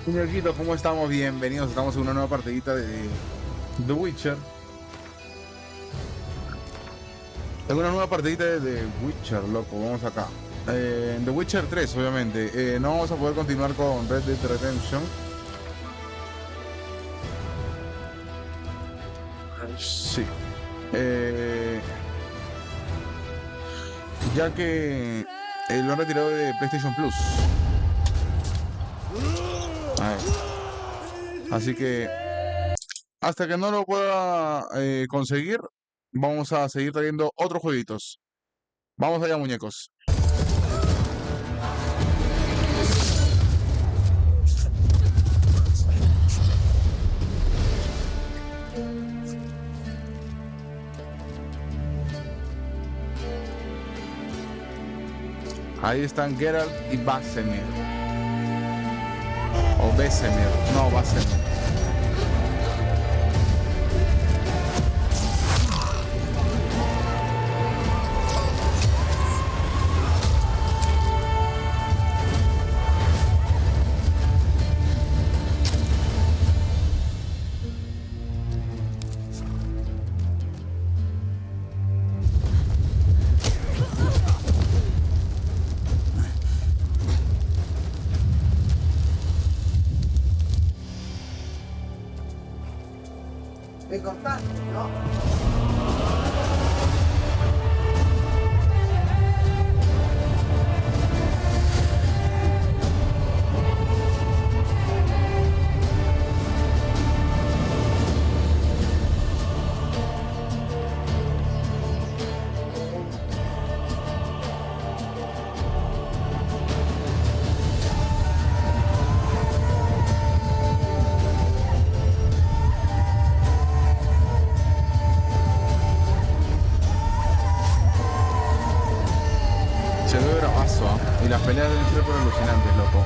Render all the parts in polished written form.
Señorito, ¿cómo estamos? Bienvenidos. Estamos en una nueva partidita de The Witcher. En una nueva partidita de The Witcher, loco. Vamos acá. En The Witcher 3, obviamente. No vamos a poder continuar con Red Dead Redemption. Sí. Eh, ya que lo han retirado de PlayStation Plus. A ver. Así que hasta que no lo pueda conseguir, vamos a seguir trayendo otros jueguitos. Vamos allá, muñecos. Ahí están Geralt y Basemir. O Besemir. No, Basemir. Me cortaste, ¿no? Se ve bravazo, ¿ah? Y las peleas deben ser por alucinantes, loco.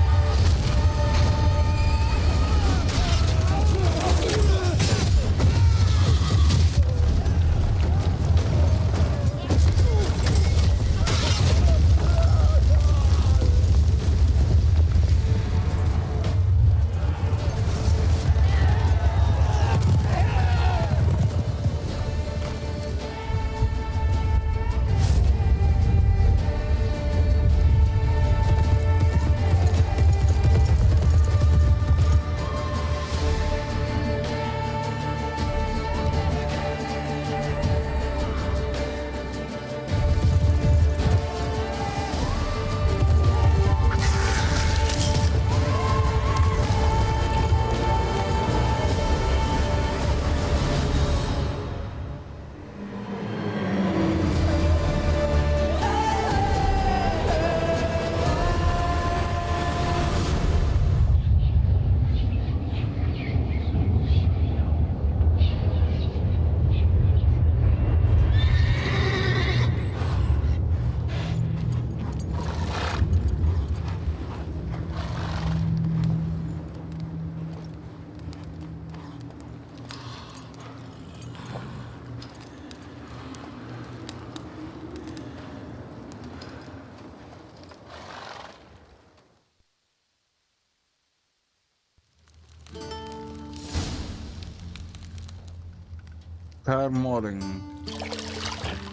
Moren.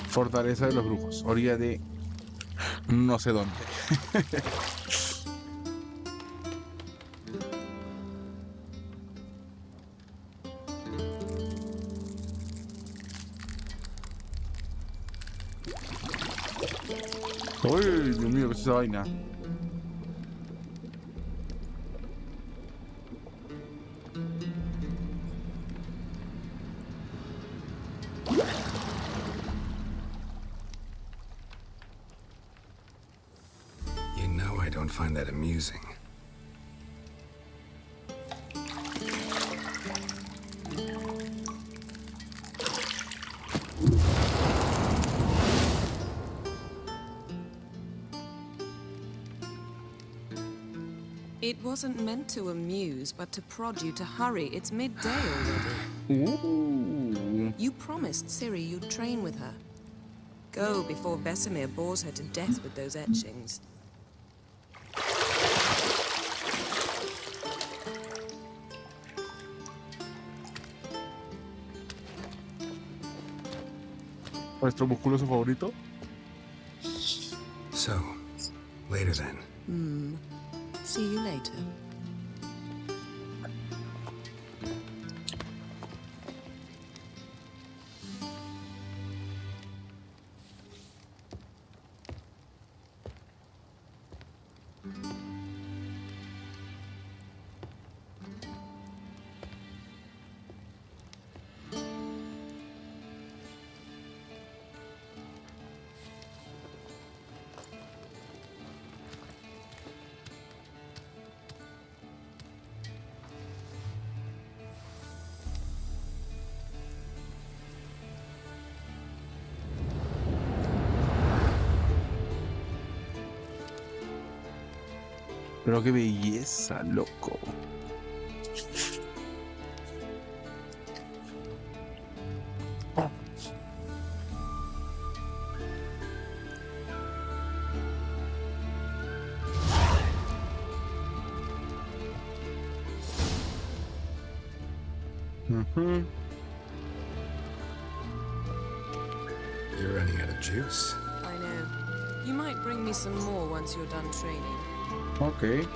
Fortaleza de los brujos. Orilla de no sé dónde. Uy, Dios mío, ¿qué es esa vaina? You know I don't find that amusing. It wasn't meant to amuse, but to prod you to hurry. It's midday already. Ooh. You promised Ciri you'd train with her. Go before Vesemir bores her to death with those etchings. Nuestro musculoso favorito. So, later then. See you later. Pero qué belleza, loco. Ujú. You're running out of juice. I know. You might bring me some more once you're done training. Ok.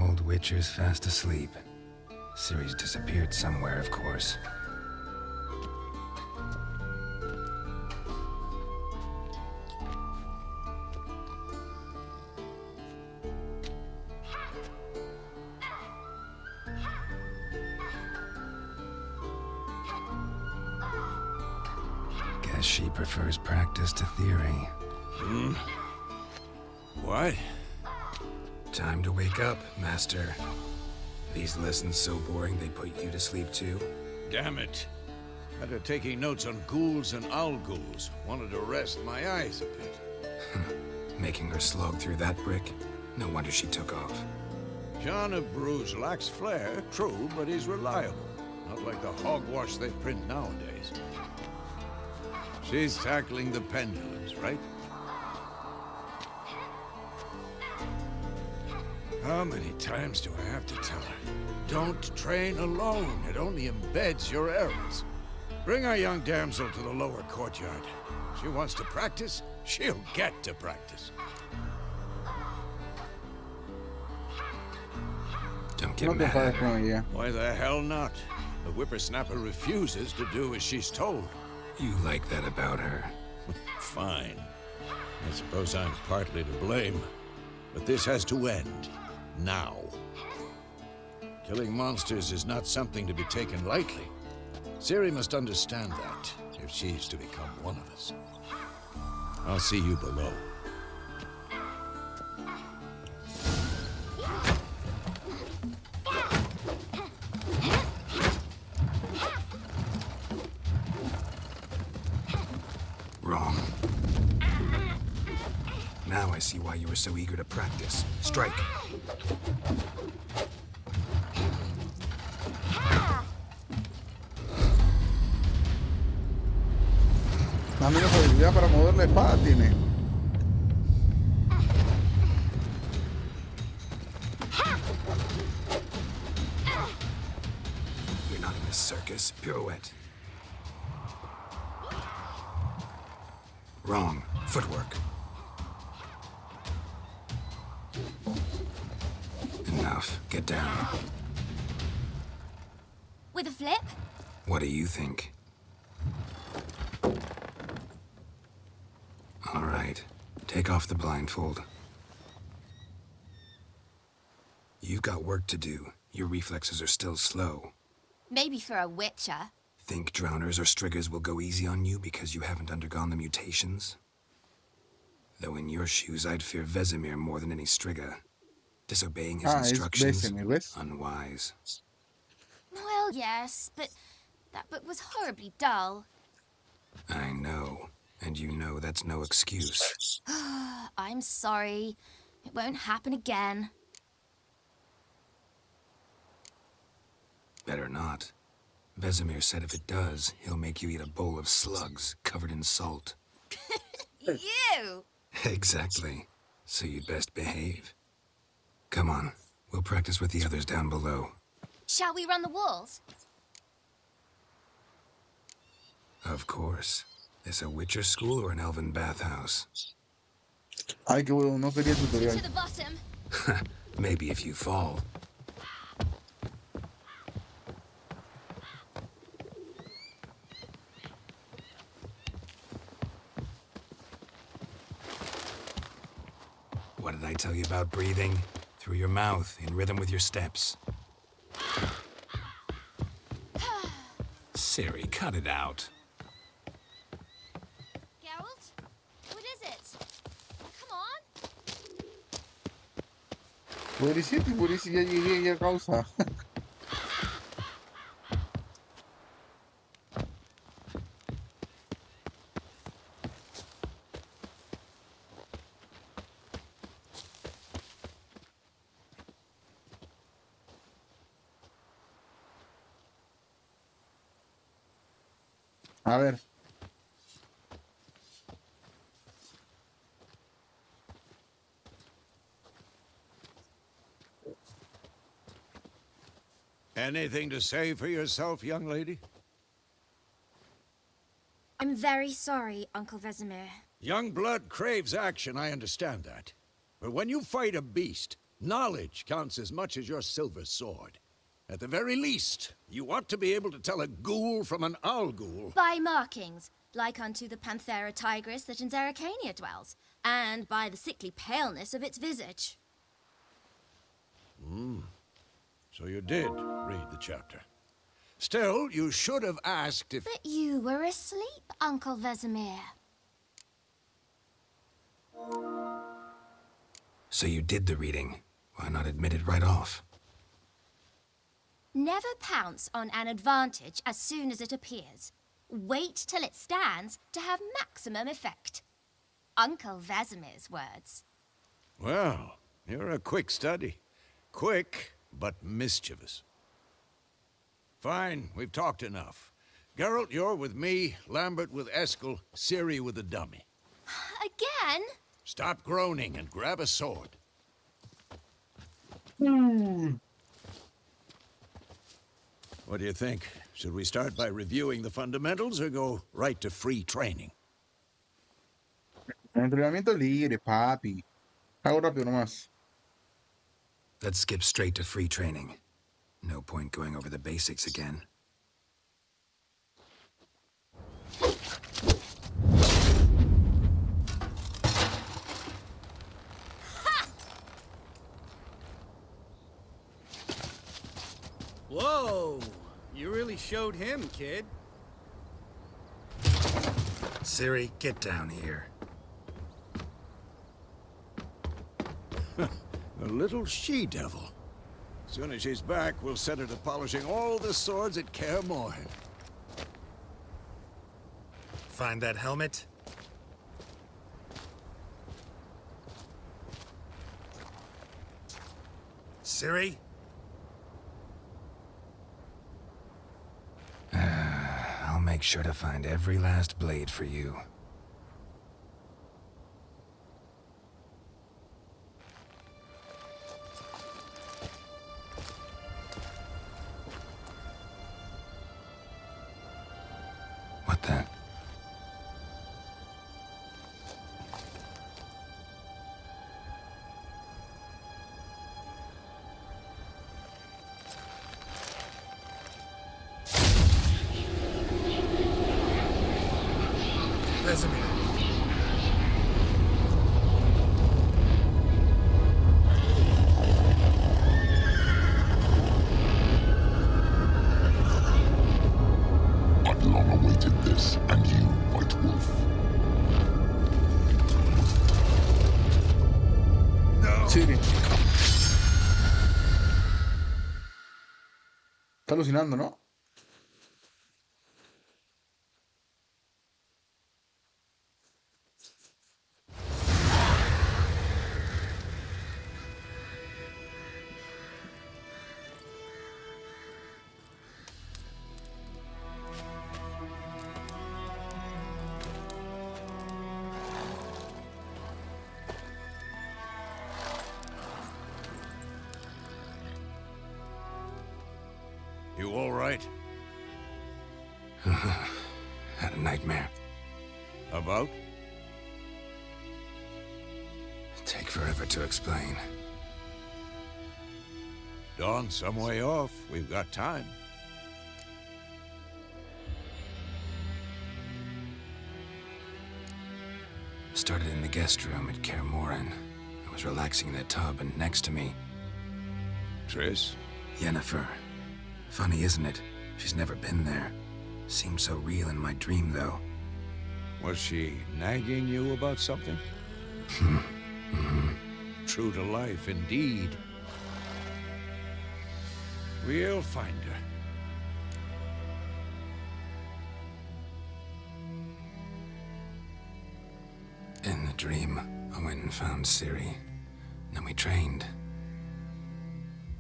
Old Witcher's fast asleep. Ciri's disappeared somewhere, of course. Guess she prefers practice to theory. What? Time to wake up, Master. These lessons so boring they put you to sleep too? Damn it. After taking notes on ghouls and owl-ghouls, wanted to rest my eyes a bit. Making her slog through that brick? No wonder she took off. John of Bruges lacks flair, true, but he's reliable. Not like the hogwash they print nowadays. She's tackling the pendulums, right? How many times do I have to tell her? Don't train alone. It only embeds your errors. Bring our young damsel to the lower courtyard. She wants to practice, she'll get to practice. Don't No get te mad enfades at her. con ella. Why the hell not? The whippersnapper refuses to do as she's told. You like that about her. Fine. I suppose I'm partly to blame. But this has to end. Now. Killing monsters is not something to be taken lightly. Ciri must understand that, if she's to become one of us. I'll see you below. Wrong. Now I see why you were so eager to practice. Strike. La menos habilidad para mover la espada tiene. You're not in a circus. Pirouette. Wrong. Footwork. Enough. Get down. With a flip? What do you think? All right. Take off the blindfold. You've got work to do. Your reflexes are still slow. Maybe for a witcher. Think drowners or striggers will go easy on you because you haven't undergone the mutations? Though in your shoes, I'd fear Vesemir more than any strigger. Disobeying his Es instructions, Vesemir, ¿ves? unwise. Well, yes, but that book was horribly dull. I know. And you know that's no excuse. I'm sorry. It won't happen again. Better not. Vesemir said if it does, he'll make you eat a bowl of slugs covered in salt. You! Exactly. So you'd best behave. Come on, we'll practice with the others down below. Shall we run the walls? Of course. This a Witcher school or an elven bathhouse? Ay, qué bueno, no quería tutorial. To the bottom. Maybe if you fall. What did I tell you about breathing? Through your mouth, in rhythm with your steps. Siri, cut it out. Geralt? What is it? Come on. Pobrecito, ya llegué ya a causa. A ver. Anything to say for yourself, young lady? I'm very sorry, Uncle Vesemir. Young blood craves action, I understand that. But when you fight a beast, knowledge counts as much as your silver sword. At the very least, you ought to be able to tell a ghoul from an owl ghoul. By markings, like unto the Panthera tigris that in Zerrikania dwells, and by the sickly paleness of its visage. So you did read the chapter. Still, you should have asked if... But you were asleep, Uncle Vesemir. So you did the reading. Why not admit it right off? Never pounce on an advantage as soon as it appears. Wait till it stands to have maximum effect. Uncle Vesemir's words. Well, you're a quick study. Quick, but mischievous. Fine, we've talked enough. Geralt, you're with me, Lambert with Eskel, Ciri with the dummy. Again? Stop groaning and grab a sword. What do you think? Should we start by reviewing the fundamentals or go right to free training? Entrenamiento libre, papi. Hago rápido nomás. Let's skip straight to free training. No point going over the basics again. Whoa! You really showed him, kid. Ciri, get down here. A little she-devil. Soon as she's back, we'll set her to polishing all the swords at Kaer Morhen. Find that helmet? Ciri? I'll make sure to find every last blade for you. What the? Vesemir. I've long awaited this, and you, White Wolf. Ciri. Está alucinando, ¿no? You all right? Had a nightmare. About? Take forever to explain. Dawn's some way off. We've got time. Started in the guest room at Kaer Morhen. I was relaxing in the tub, and next to me, Triss? Yennefer. Funny, isn't it? She's never been there. Seemed so real in my dream, though. Was she nagging you about something? True to life, indeed. We'll find her. In the dream, I went and found Ciri. Then we trained.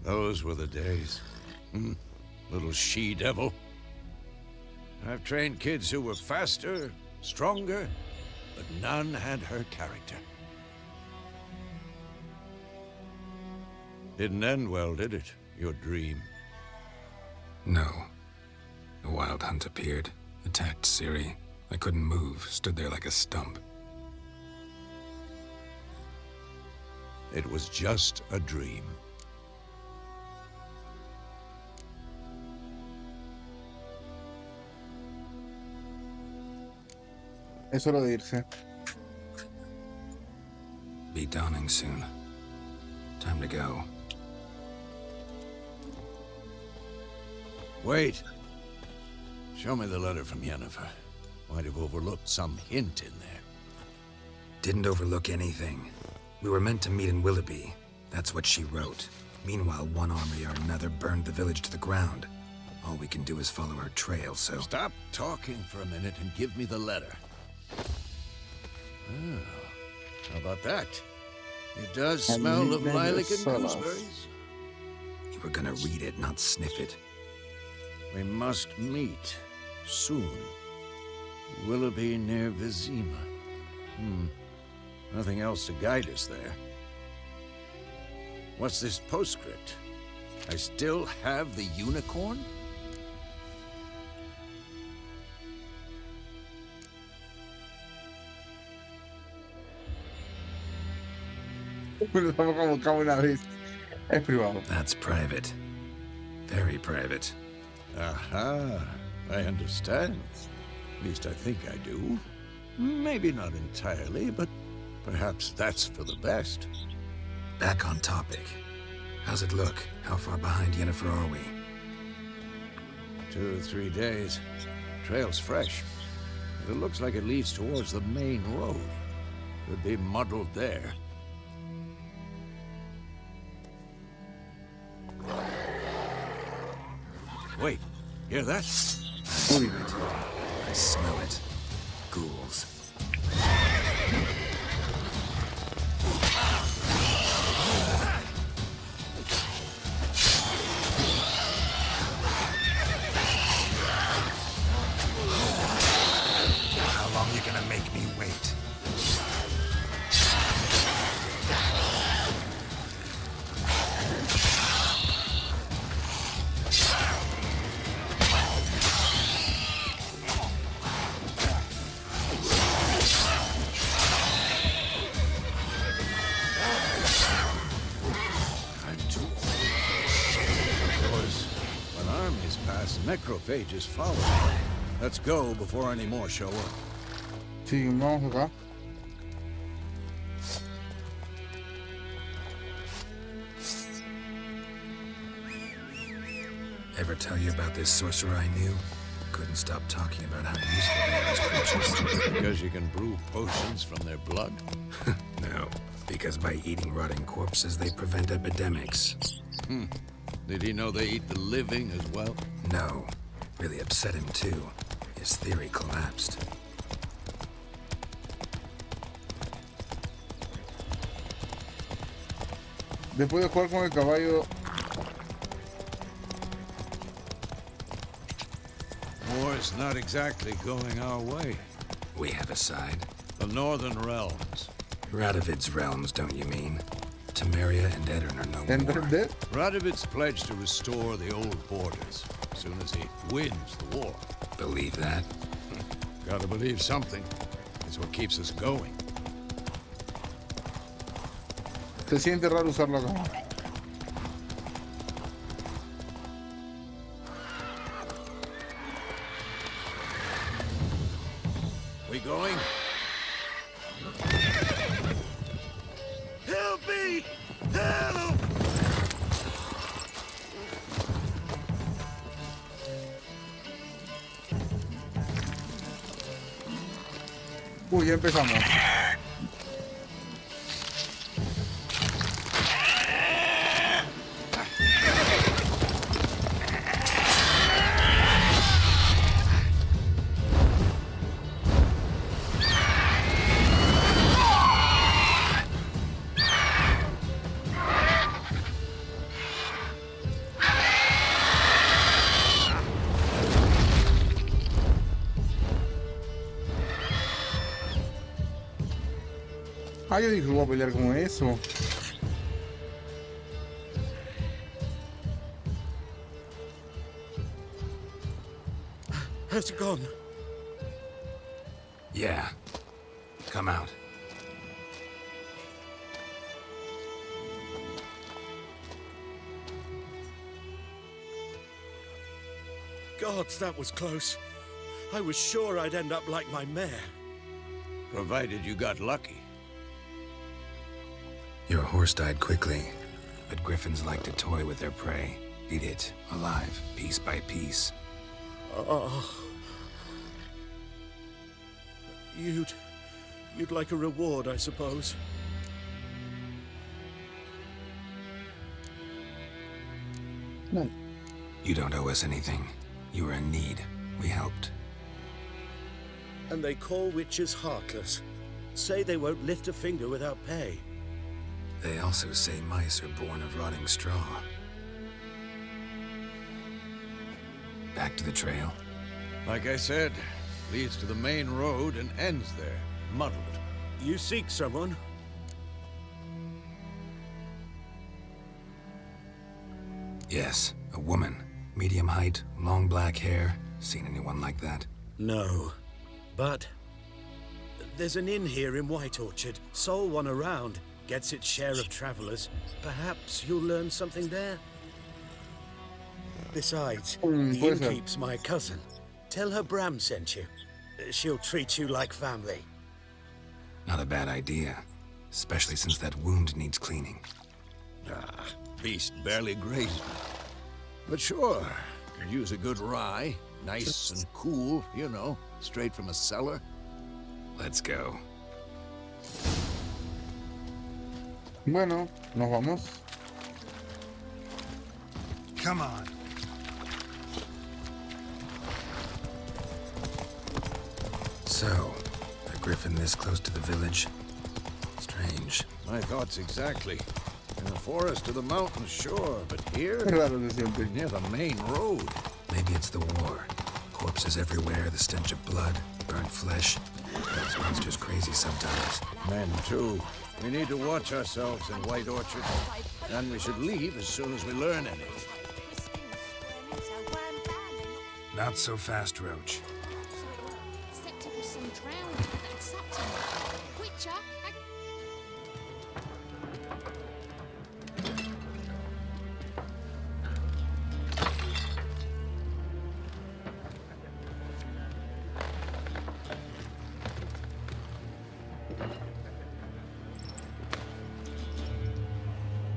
Those were the days. Little she-devil. I've trained kids who were faster, stronger, but none had her character. Didn't end well, did it? Your dream? No. A wild hunt appeared, attacked Ciri. I couldn't move, stood there like a stump. It was just a dream. Es hora de irse. Be dawning soon. Time to go. Wait. Show me the letter from Yennefer. Might have overlooked some hint in there. Didn't overlook anything. We were meant to meet in Willoughby. That's what she wrote. Meanwhile, one army or another burned the village to the ground. All we can do is follow her trail, so... Stop talking for a minute and give me the letter. Oh, how about that? It does smell of lilac and gooseberries. You were gonna read it, not sniff it. We must meet soon. Willoughby near Vizima. Nothing else to guide us there. What's this postscript? I still have the unicorn? Es privado. That's private. Very private. Aha, I understand. At least I think I do. Maybe not entirely, but perhaps that's for the best. Back on topic. How's it look? How far behind Yennefer are we? 2 or 3 days. Trail's fresh. But it looks like it leads towards the main road. Could be muddled there. Wait, hear that? I hear it. I smell it. Ghouls. How long you gonna make me wait? Necrophages follow. Let's go before any more show up. Sí, vamos acá. Ever tell you about this sorcerer I knew? Couldn't stop talking about how useful they are as creatures. Because you can brew potions from their blood? No, because by eating rotting corpses, they prevent epidemics. Did he know they eat the living as well? No. Really upset him, too. His theory collapsed. Después de jugar con el caballo. War's not exactly going our way. We have a side. The Northern Realms. Radovid's realms, don't you mean? Temeria and Edirn are no more. ¿Entendés? Radovid's pledged to restore the old borders as soon as he wins the war. Believe that? Gotta believe something. It's what keeps us going. Se siente raro usarlo acá. We going? Help me! Help! Uy, ya empezamos. Ah, yo dije, voy a pelear como eso. How's it gone? Yeah. Come out. Gods, that was close. I was sure I'd end up like my mare. Provided you got lucky. Your horse died quickly, but griffins like to toy with their prey. Eat it, alive, piece by piece. Oh. You'd like a reward, I suppose. No. You don't owe us anything. You were in need. We helped. And they call witches heartless. Say they won't lift a finger without pay. They also say mice are born of rotting straw. Back to the trail. Like I said, leads to the main road and ends there, muddled. You seek someone? Yes, a woman. Medium height, long black hair. Seen anyone like that? No. But there's an inn here in White Orchard. Sole one around. Gets its share of travelers. Perhaps you'll learn something there? Besides, the puede ser. innkeep's my cousin. Tell her Bram sent you. She'll treat you like family. Not a bad idea. Especially since that wound needs cleaning. Ah, beast barely grazed me. But sure, could use a good rye. Nice and cool, you know, straight from a cellar. Let's go. Bueno, nos vamos. Come on. So, a griffin this close to the village? Strange. My thoughts exactly. In the forest to the mountains, sure, but here, Qué raro se siente. near the main road. Maybe it's the war. Corpses everywhere, the stench of blood, burnt flesh. Those monsters crazy sometimes. Men, too. We need to watch ourselves in White Orchard. And we should leave as soon as we learn anything. Not so fast, Roach.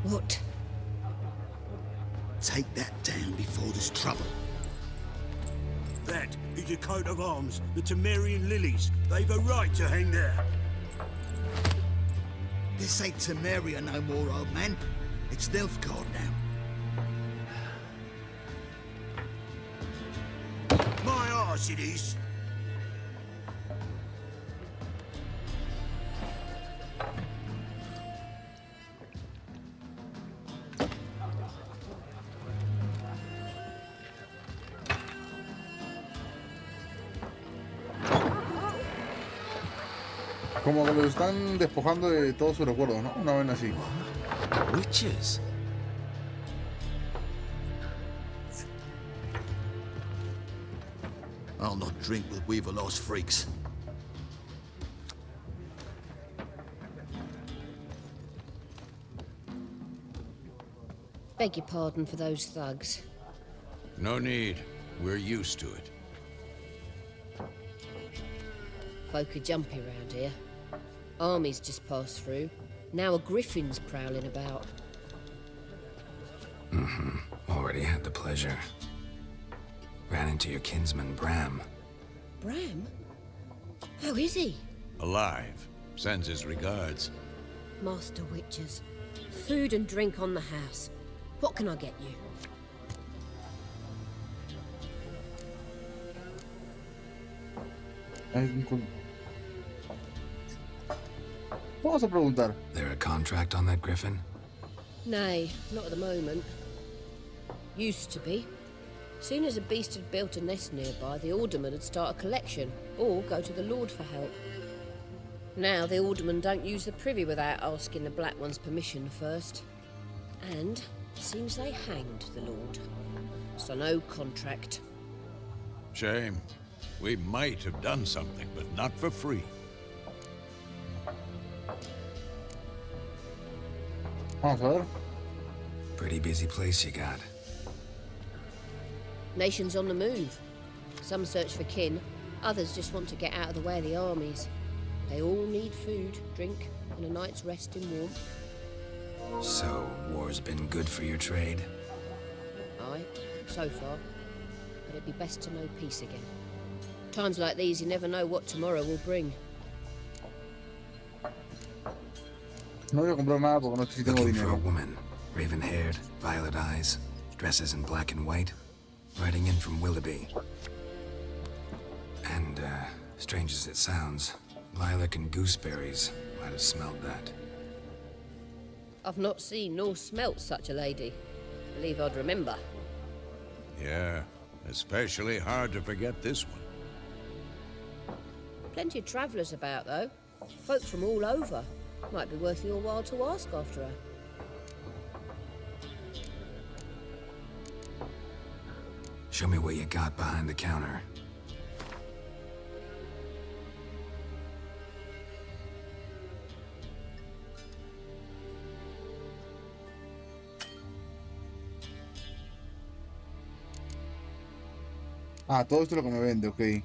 What? Take that down before there's trouble. That is a coat of arms, the Temerian lilies. They've a right to hang there. This ain't Temeria no more, old man. It's Nilfgaard now. My arse it is. Como que los están despojando de todos sus recuerdos, ¿no? Una vez así. Witches? I'll not drink with Weaver-lost freaks. Beg your pardon for those thugs. No need. We're used to it. Folk are jumpy round here. Armies just passed through. Now a griffin's prowling about. Already had the pleasure. Ran into your kinsman, Bram. Bram? How is he? Alive. Sends his regards. Master Witches. Food and drink on the house. What can I get you? Vamos a preguntar. There a contract on that griffin? Nay, not at the moment. Used to be. Soon as a beast had built a nest nearby, the alderman would start a collection, or go to the Lord for help. Now the alderman don't use the privy without asking the Black One's permission first. And seems they hanged the Lord. So no contract. Shame. We might have done something, but not for free. Vamos a ver. Pretty busy place you got. Nations on the move. Some search for kin, others just want to get out of the way of the armies. They all need food, drink, and a night's rest in warmth. So, war's been good for your trade? Aye, so far. But it'd be best to know peace again. Times like these, you never know what tomorrow will bring. No voy a comprar nada porque no sé si tengo Looking for a dinero. woman. Raven-haired, violet eyes, dresses in black and white. Riding in from Willoughby. And, strange as it sounds, lilac and gooseberries might have smelled that. I've not seen nor smelt such a lady. Believe I'd remember. Yeah, especially hard to forget this one. Plenty of travellers about, though. Folk from all over. Might be worth your while to ask after her. Show me what you got behind the counter. Ah, todo esto es lo que me vende, ok.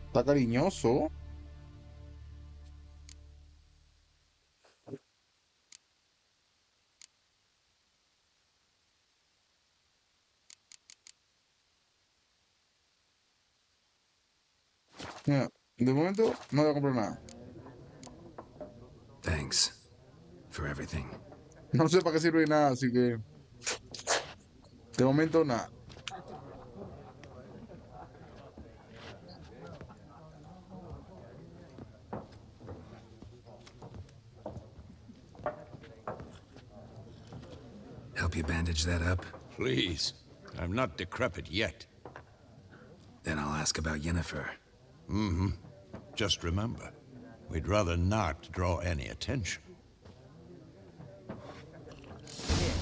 Está cariñoso. Mira, de momento no voy a comprar nada. Thanks for everything. No sé para qué sirve nada, así que de momento nada. Help you bandage that up? Please. I'm not decrepit yet. Then I'll ask about Yennefer. Just remember, we'd rather not draw any attention. Here,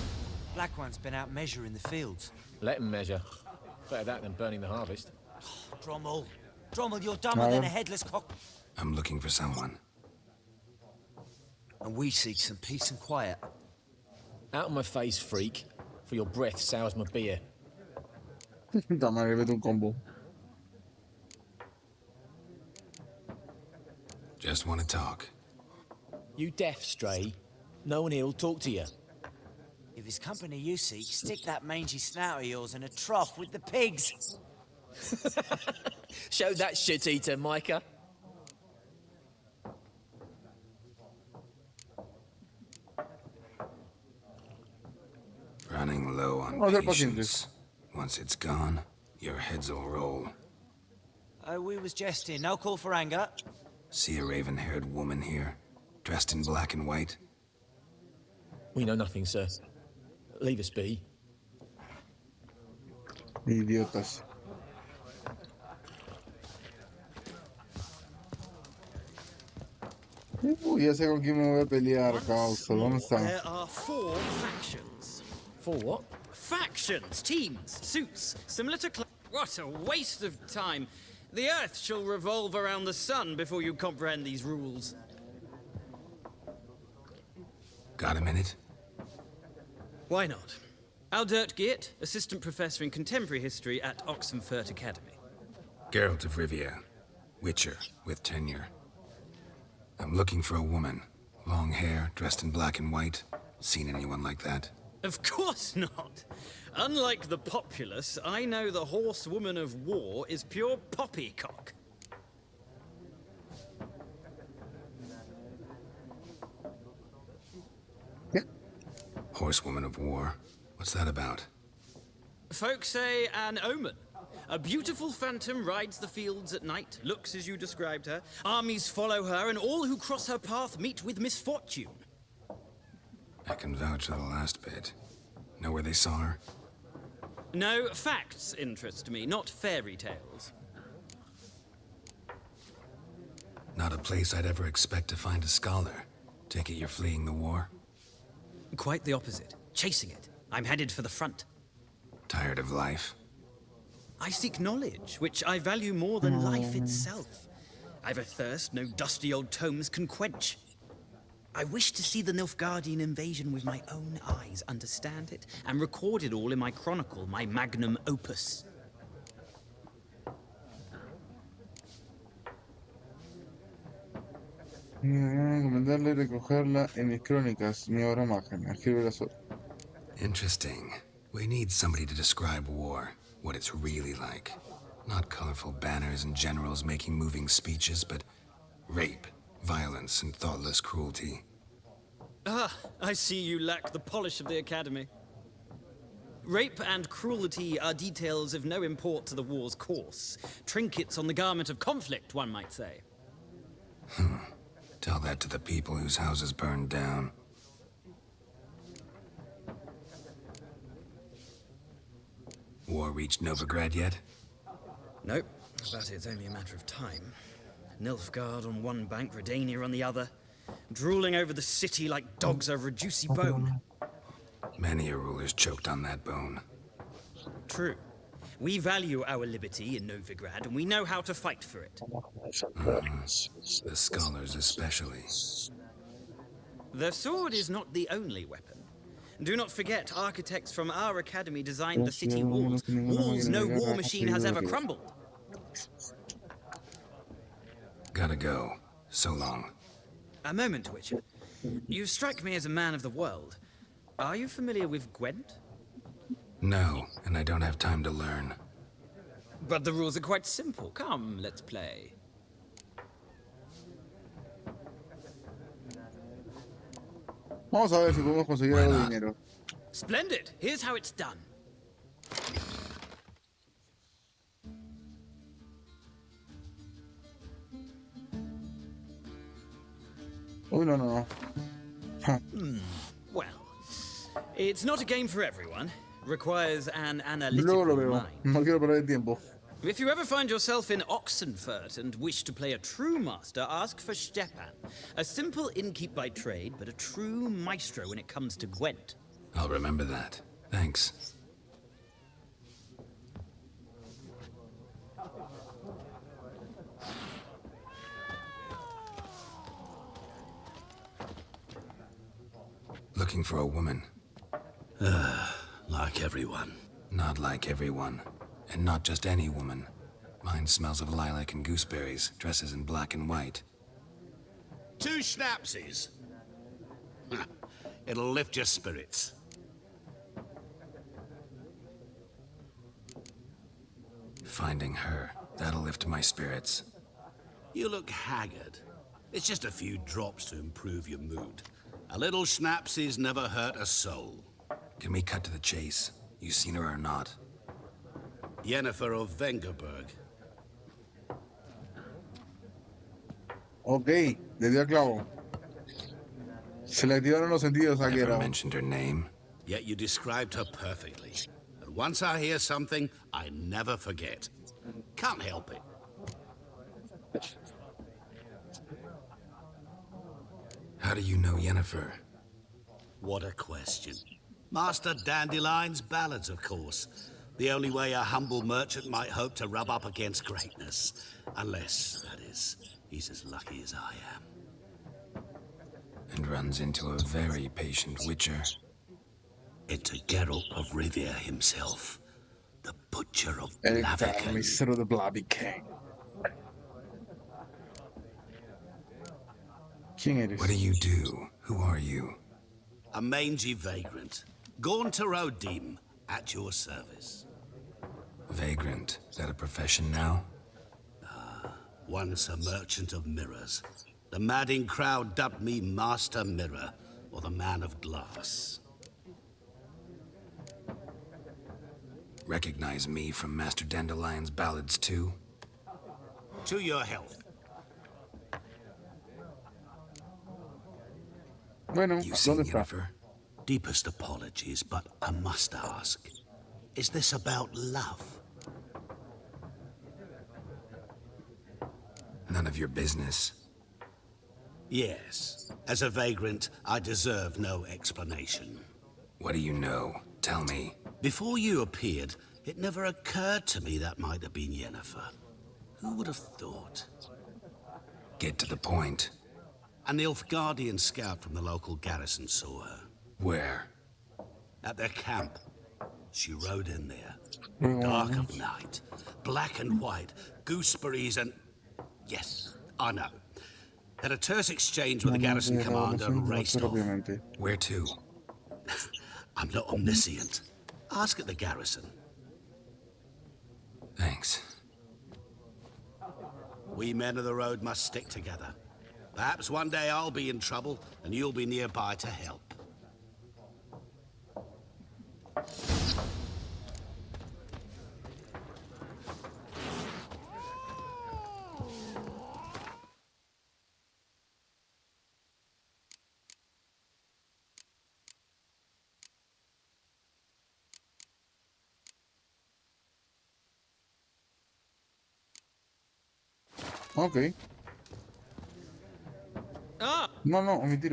Black One's been out measuring the fields. Let him measure. Better that than burning the harvest. Drommel. Drommel, you're dumber than a headless cock. I'm looking for someone. And we seek some peace and quiet. Out of my face, freak. For your breath sours my beer. Puta madre, vete un combo. Just want to talk. You deaf, stray. No one here will talk to you. If it's company you seek, stick that mangy snout of yours in a trough with the pigs. Show that shit-eater, Micah. Running low on Vamos a ser patience. Once it's gone, your heads will roll. Oh, we was jesting. No call for anger. See a raven-haired woman here, dressed in black and white? We know nothing, sir. Leave us be. Idiotas. Ya sé con quién me voy a pelear, causa. ¿Dónde está? There are 4 factions. 4 what? Factions, teams, suits, similar to... What a waste of time. The Earth shall revolve around the sun before you comprehend these rules. Got a minute? Why not? Aldert Geert, Assistant Professor in Contemporary History at Oxenfurt Academy. Geralt of Rivia, Witcher with tenure. I'm looking for a woman. Long hair, dressed in black and white. Seen anyone like that? Of course not. Unlike the populace, I know the horsewoman of war is pure poppycock. Horsewoman of war? What's that about? Folks say an omen. A beautiful phantom rides the fields at night, looks as you described her. Armies follow her, and all who cross her path meet with misfortune. I can vouch for the last bit. Know where they saw her? No, facts interest me, not fairy tales. Not a place I'd ever expect to find a scholar. Take it you're fleeing the war? Quite the opposite. Chasing it. I'm headed for the front. Tired of life? I seek knowledge, which I value more than life itself. I've a thirst no dusty old tomes can quench. I wish to see the Nilfgaardian invasion with my own eyes, understand it, and record it all in my chronicle, my magnum opus. Recomendarle recogerla en mis crónicas, mi obra magna. Escribe la Interesting. We need somebody to describe war, what it's really like. Not colorful banners and generals making moving speeches, but rape, violence, and thoughtless cruelty. Ah, I see you lack the polish of the Academy. Rape and cruelty are details of no import to the war's course. Trinkets on the garment of conflict, one might say. Tell that to the people whose houses burned down. War reached Novigrad yet? Nope, but it's only a matter of time. Nilfgaard on one bank, Redania on the other, drooling over the city like dogs over a juicy bone. Many a ruler's choked on that bone. True. We value our liberty in Novigrad, and we know how to fight for it. The scholars especially. The sword is not the only weapon. Do not forget, architects from our academy designed the city walls. Walls no war machine has ever crumbled. Gotta go. So long. A moment, Witcher. You strike me as a man of the world. Are you familiar with Gwent? No, and I don't have time to learn. But the rules are quite simple. Come, let's play. Vamos a ver si podemos conseguir algo de dinero. Splendid. Here's how it's done. Uy, no, no, no. Well, it's not a game for everyone. Requires an Luego analytical lo veo. mind. No quiero perder el tiempo. If you ever find yourself in Oxenfurt and wish to play a true master, ask for Stepan. A simple innkeep by trade, but a true maestro when it comes to Gwent. I'll remember that. Thanks. Looking for a woman. Like everyone. Not like everyone. And not just any woman. Mine smells of lilac and gooseberries, dresses in black and white. 2 schnapsies. It'll lift your spirits. Finding her, that'll lift my spirits. You look haggard. It's just a few drops to improve your mood. A little schnapsies never hurt a soul. Can we cut to the chase? You seen her or not? Yennefer of Vengerberg. Ok, le dio a clavo. Se le activaron los sentidos aquí. Never mentioned her name. Yet you described her perfectly. A Once I hear something, I never forget. Can't help it. How do you know Yennefer? What a question. Master Dandelion's ballads, of course. The only way a humble merchant might hope to rub up against greatness. Unless, that is, he's as lucky as I am. And runs into a very patient witcher. Into Geralt of Rivia himself. The Butcher of El Blaviken. carnicero de Blaviken. ¿Quién eres? What do you do? Who are you? A mangy vagrant. Gaunter Odim, at your service. Vagrant. Is that a profession now? Once a merchant of mirrors. The madding crowd dubbed me Master Mirror, or the Man of Glass. Recognize me from Master Dandelion's ballads too? To your health. Bueno, You seen ¿dónde está? Yennefer? Deepest apologies, but I must ask. Is this about love? None of your business. Yes. As a vagrant, I deserve no explanation. What do you know? Tell me. Before you appeared, it never occurred to me that might have been Yennefer. Who would have thought? Get to the point. A Nilfgaardian scout from the local garrison saw her. Where? At their camp. She rode in there. Dark of night. Black and white. Gooseberries and... Yes, I know. Had a terse exchange with the garrison commander and raced off. Where to? I'm not omniscient. Ask at the garrison. Thanks. We men of the road must stick together. Perhaps one day I'll be in trouble and you'll be nearby to help. Ok. No, no, omitir.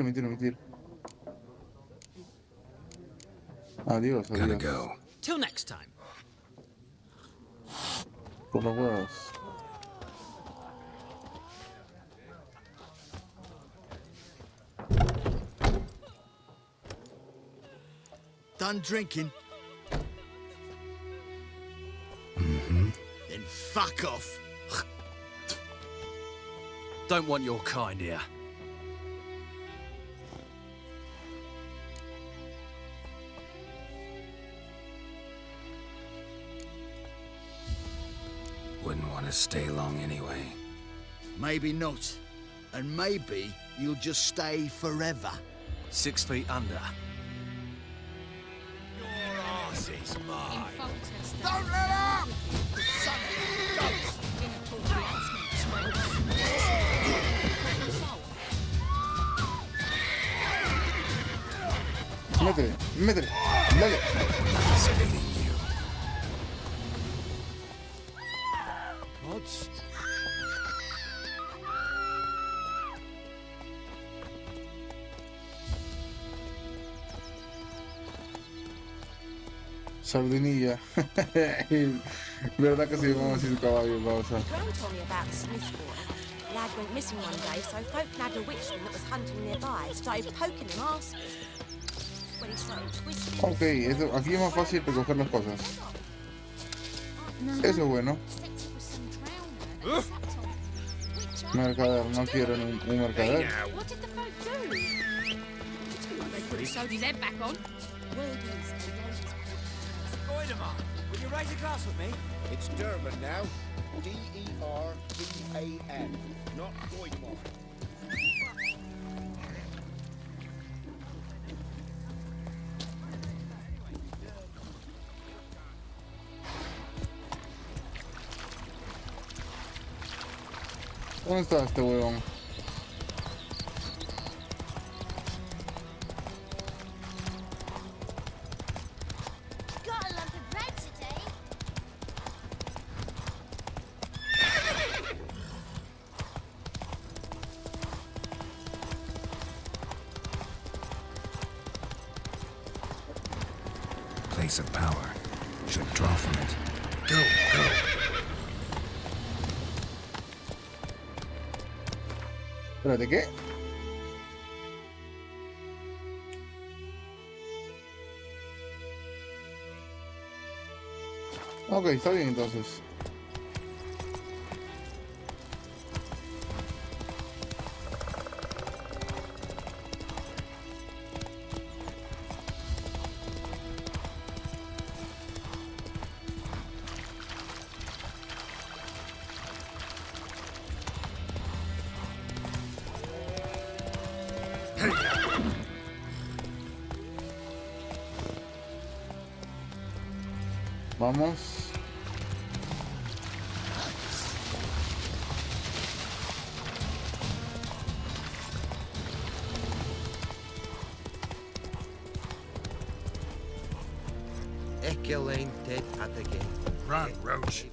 Adiós, Gotta adiós. go. Till next time. Por los huevos. Done drinking? Mm-hmm. Then fuck off. Don't want your kind here. Wouldn't want to stay long anyway. Maybe not. And maybe you'll just stay forever. 6 feet under. Your arse is mine. Don't let up! Son Métele, dale. Nice meeting you. Odds? Sardinilla. ¿Verdad que sí? Vamos a decir caballo, pausa. Gran told me about the Smith's quarter. Lad went missing one day, so folk nabbed a witchman that was hunting nearby, started poking him, asking. When he started twisting... Ok, aquí es más fácil recoger las cosas. Eso es bueno. Mercader, no quiero un mercader. What did the folk do? They put his sewed his head back on. Word is the ladies... Goidemar, will you raise a glass with me? It's Durban now. D-E-R-B-A-N, not Goidemar. ¿Dónde está este huevón? Got a lump of bread piece of power. Should draw from it. Go, go. Espérate, ¿qué? Ok, está bien entonces. Vamos. Run, Roach.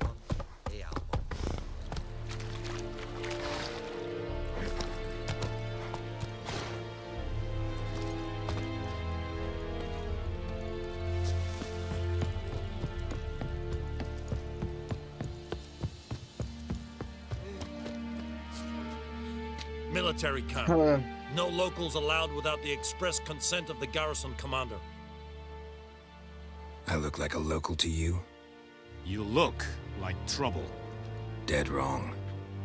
Military camp. No locals allowed without the express consent of the garrison commander. I look like a local to you? You look like trouble. Dead wrong.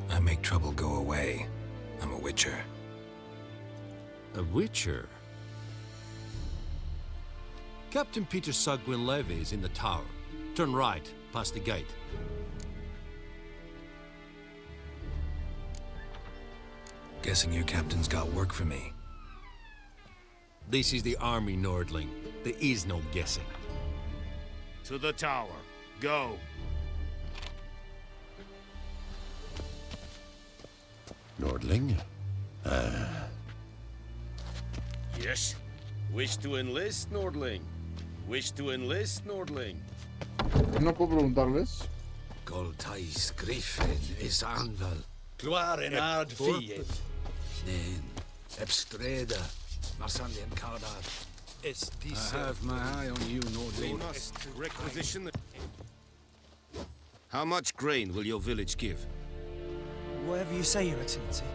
I make trouble go away. I'm a witcher. A witcher? Captain Peter Sagwin Levy is in the tower. Turn right, past the gate. Guessing your captain's got work for me. This is the army, Nordling. There is no guessing. To the tower. Go. Nordling? Yes? Wish to enlist, Nordling? Wish to enlist, Nordling? No puedo preguntarles. Goltais Griffin is anval. Gloire en ard fiet. Nen. Ebstreda. Marsandian Kardar. I have my eye on you, We Nordling. must requisition the... How much grain will your village give? Whatever you say, Your Excellency.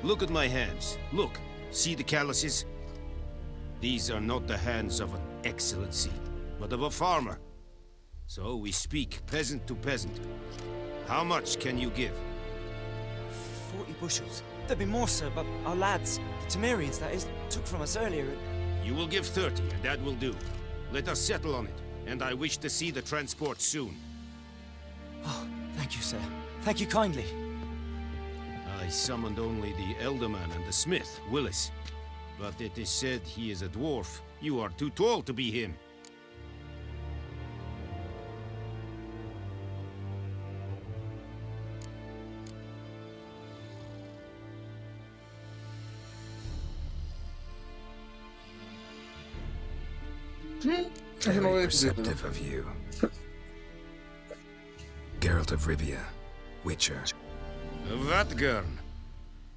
Look at my hands. Look. See the calluses? These are not the hands of an excellency, but of a farmer. So we speak peasant to peasant. How much can you give? 40 bushels. There'd be more, sir, but our lads, the Temerians, that is, took from us earlier. You will give 30, and that will do. Let us settle on it, and I wish to see the transport soon. Oh, thank you, sir. Thank you kindly. I summoned only the Elderman and the smith, Willis. But it is said he is a dwarf. You are too tall to be him. Very perceptive of you. Geralt of Rivia, Witcher. Vatgern.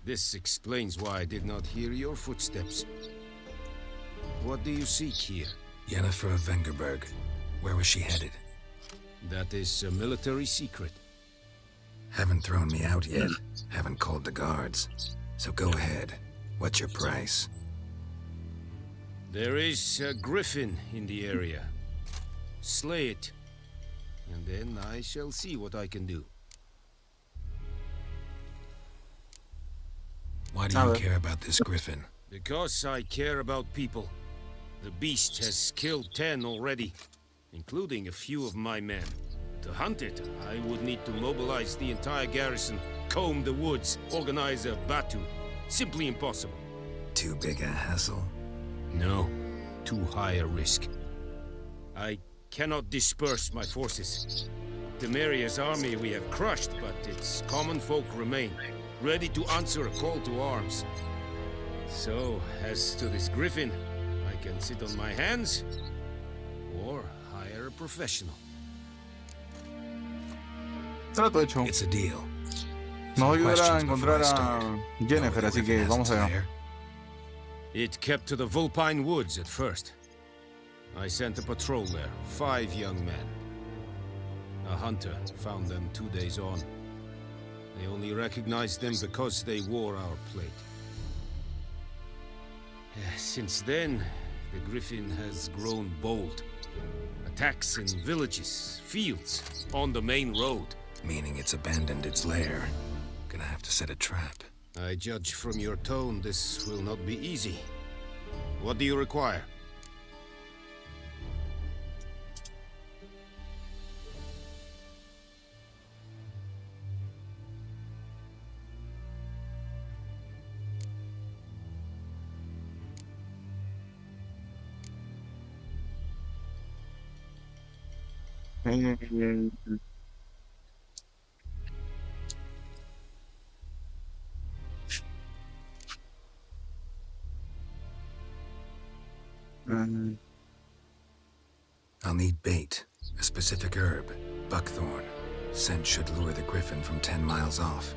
This explains why I did not hear your footsteps. What do you seek here? Yennefer of Vengerberg. Where was she headed? That is a military secret. Haven't thrown me out yet. Haven't called the guards. So go ahead. What's your price? There is a griffin in the area. Slay it, and then I shall see what I can do. Why do you care about this griffin? Because I care about people. The beast has killed 10 already, including a few of my men. To hunt it, I would need to mobilize the entire garrison, comb the woods, organize a batu. Simply impossible. Too big a hassle? No, too high a risk. I cannot disperse my forces. Temeria's army we have crushed, but its common folk remain, ready to answer a call to arms. So, as to this griffin, I can sit on my hands, or hire a professional. Trato hecho. It's a deal. Nos ayudará a encontrar a Yennefer, así que vamos allá. It kept to the Vulpine Woods at first. I sent a patrol there, 5 young men. A hunter found them 2 days on. They only recognized them because they wore our plate. Since then, the Griffin has grown bold. Attacks in villages, fields, on the main road. Meaning it's abandoned its lair. Gonna have to set a trap. I judge from your tone this will not be easy. What do you require? I'll need bait, a specific herb, buckthorn. Scent should lure the griffin from 10 miles off.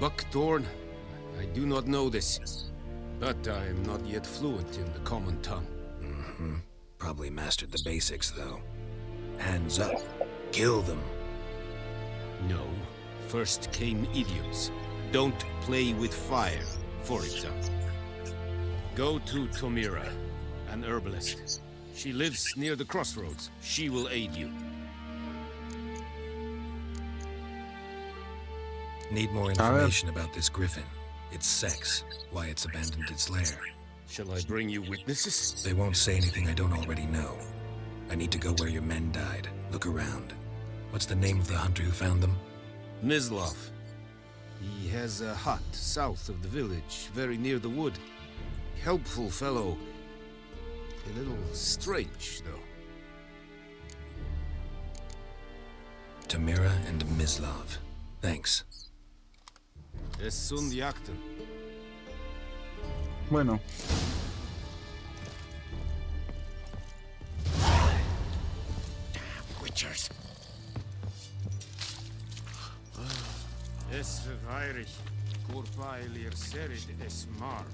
Buckthorn? I do not know this, but I am not yet fluent in the common tongue. Probably mastered the basics, though. Hands up. Kill them. No. First came idioms. Don't play with fire, for example. Go to Tomira, an herbalist. She lives near the crossroads. She will aid you. Need more information about this griffin. Its sex, why it's abandoned its lair. Shall I bring you witnesses? They won't say anything I don't already know. I need to go where your men died. Look around. What's the name of the hunter who found them? Mislav. He has a hut south of the village, very near the wood. Helpful fellow. A little strange, though. Tamira and Mislav. Thanks. Es sunt jakten. Bueno. Witchers. Es veirig. Corpailir serid es marv.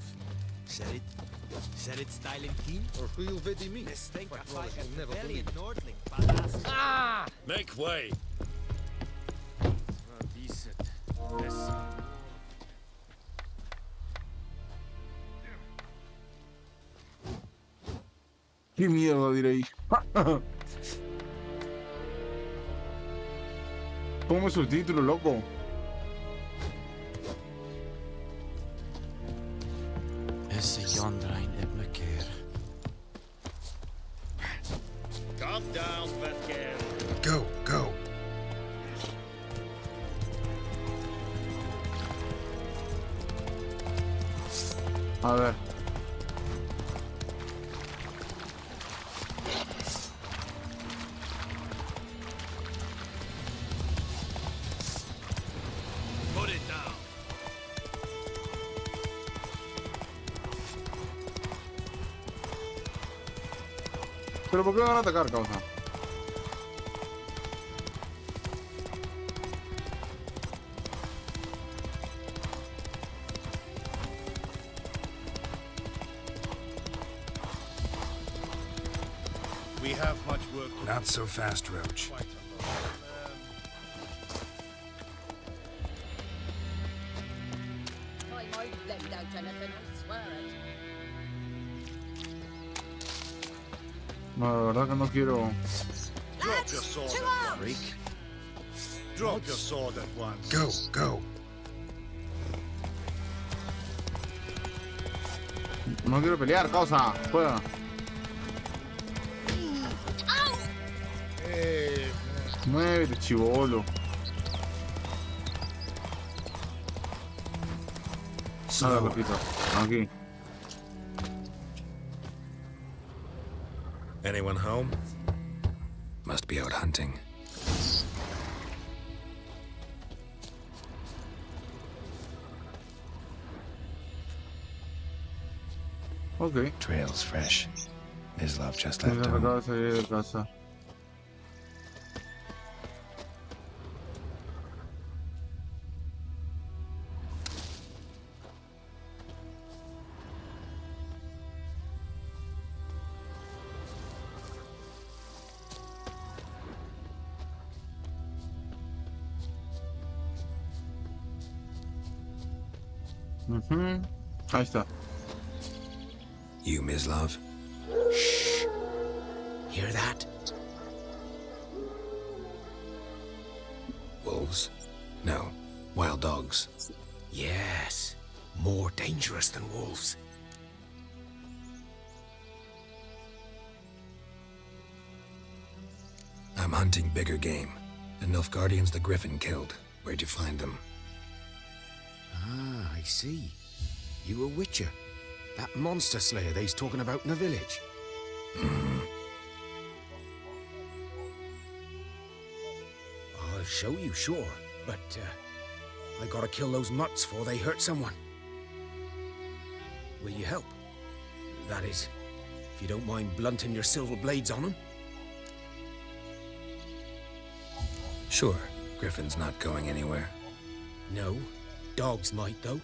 Said it style and keen? Or who you'll vedi me? This thing But I fight will never at believe it. Nordling, badass. Ah! Make way! Qué mierda diré ahí. Ponme su título, loco. Esse Jondrain et Meker. Calm down, Vetker. Go, go. A ver. Put it down. ¿Pero por qué van a atacar, causa? We have much work to do. Not so fast, Roach. I might left out anything, I swear it. No, la verdad que no quiero. Drop your sword at once. Drop your sword at once. Go, go. No quiero pelear, causa. Juega. Muévete, chivolo. Nada, repito. Aquí. Anyone home? Must be out hunting. Ok. Trail's fresh. Mislav just Me left acaba home. de salir de casa. Ujú. Ahí está. You, Mislav? Shh. Hear that? Wolves? No. Wild dogs. Yes. More dangerous than wolves. I'm hunting bigger game. The Nilfgaardians the Griffin killed. Where'd you find them? Ah, I see. You a witcher. That monster slayer they's talking about in the village. I'll show you, sure. But, I gotta kill those mutts before they hurt someone. Will you help? That is, if you don't mind blunting your silver blades on them. Sure. Griffin's not going anywhere. No. Dogs might, though.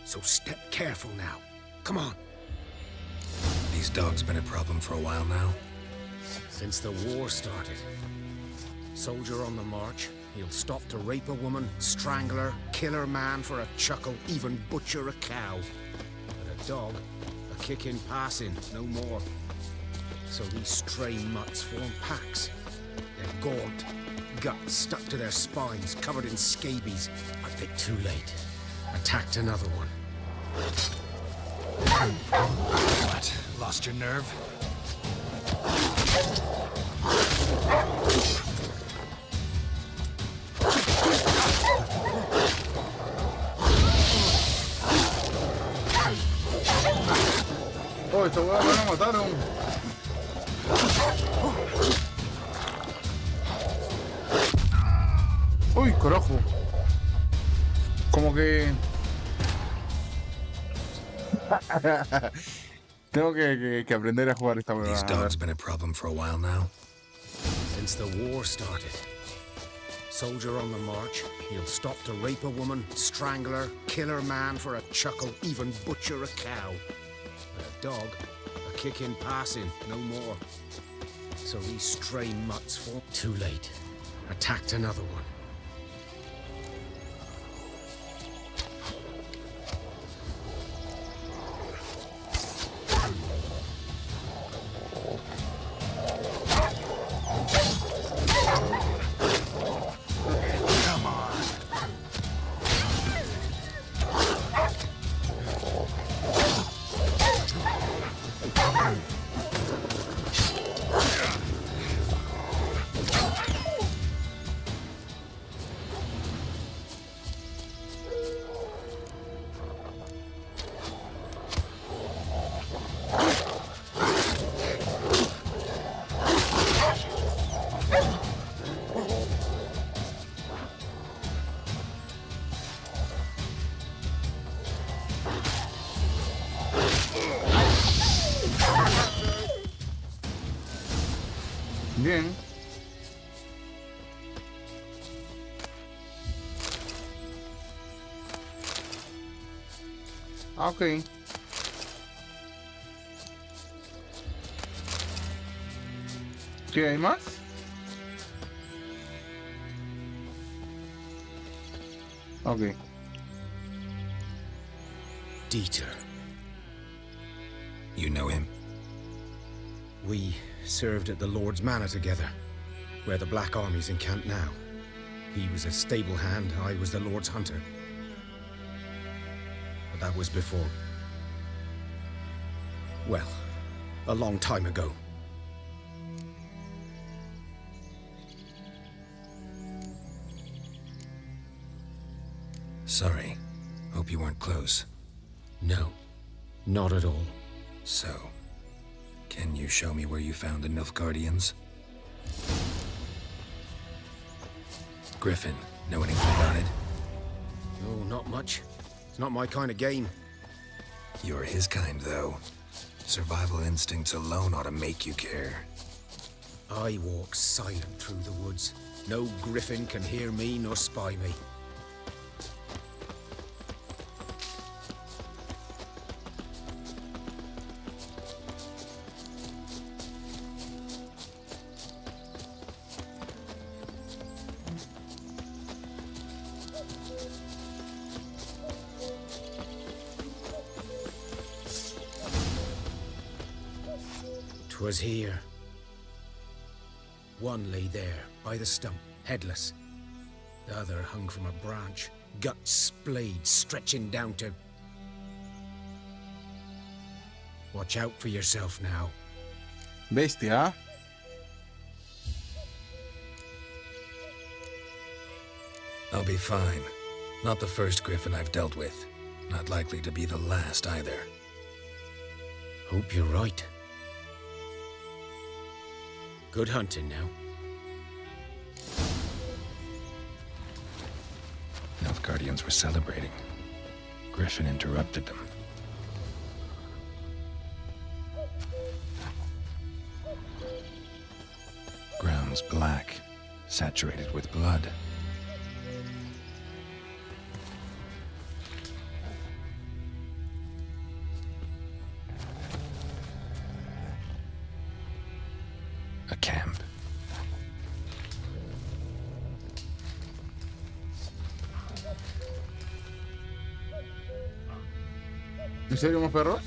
So step careful now. Come on. These dogs been a problem for a while now? Since the war started. Soldier on the march. He'll stop to rape a woman, strangle her, kill her man for a chuckle, even butcher a cow. But a dog, a kick in passing, no more. So these stray mutts form packs. They're gaunt, guts stuck to their spines, covered in scabies. But they're too late. Attacked another one. What? Lost your nerve? Oh, esta weá me la mataron. Uy, carajo. Como que... Tengo que aprender a jugar esta These weá. dogs been a problem for a while now? Since the war started. Soldier on the march. He'll stop to rape a woman, strangle her, kill her man for a chuckle, even butcher a cow. But a dog, a kick in passing, no more. So these stray mutts fought too late. Attacked another one. Bien. Ah, ok. ¿Qué hay más? Ok. Dieter. You know him? We served at the Lord's Manor together, where the Black Army's encamped now. He was a stable hand, I was the Lord's hunter. But that was before... well, a long time ago. Sorry. Hope you weren't close. No, not at all. So, can you show me where you found the Nilfgaardians? Griffin, know anything about it? No, not much. It's not my kind of game. You're his kind, though. Survival instincts alone ought to make you care. I walk silent through the woods. No griffin can hear me nor spy me. 'Twas here. One lay there, by the stump, headless. The other hung from a branch, guts splayed, stretching down to... Watch out for yourself now. Bestia. I'll be fine. Not the first griffin I've dealt with. Not likely to be the last either. Hope you're right. Good hunting now. Nilfgaardians were celebrating. Griffin interrupted them. Ground's black, saturated with blood. A camp. ¿En serio, más perros?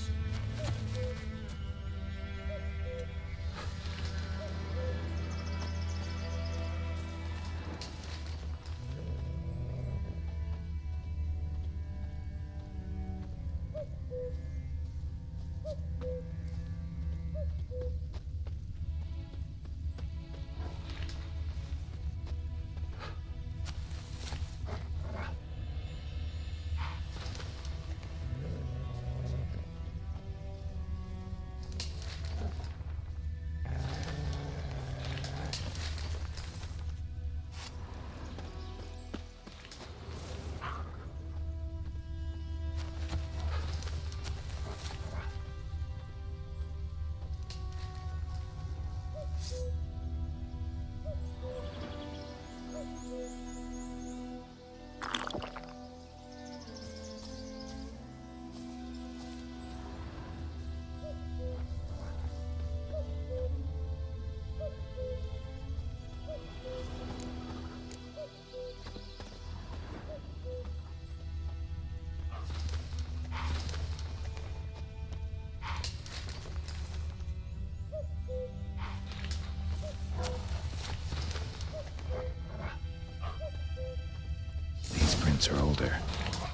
Are older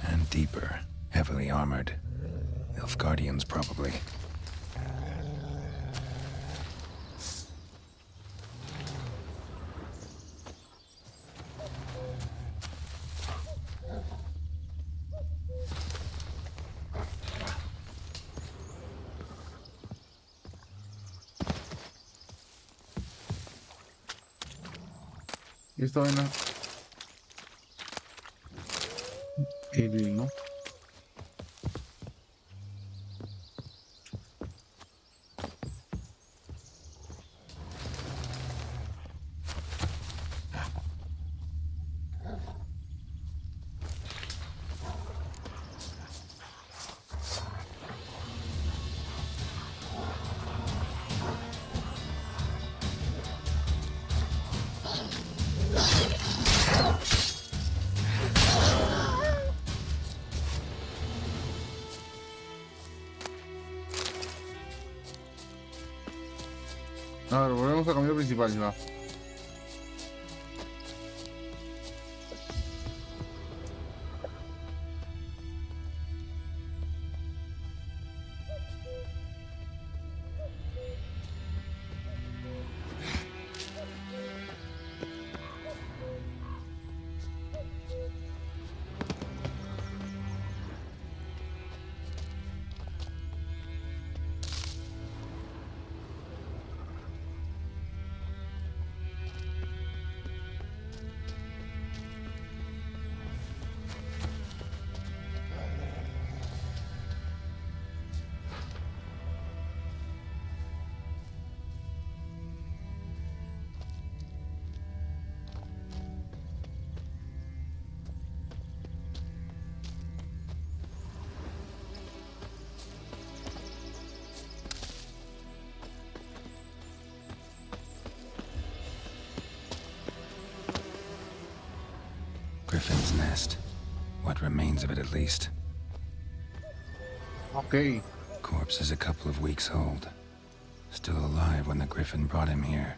and deeper, heavily armored. Nilfgaardians, probably. ¿Y esta vaina? El, ¿no? A ver, volvemos al camino principal, va. Griffin's nest. What remains of it, at least. Okay. Corpse is a couple of weeks old. Still alive when the griffin brought him here.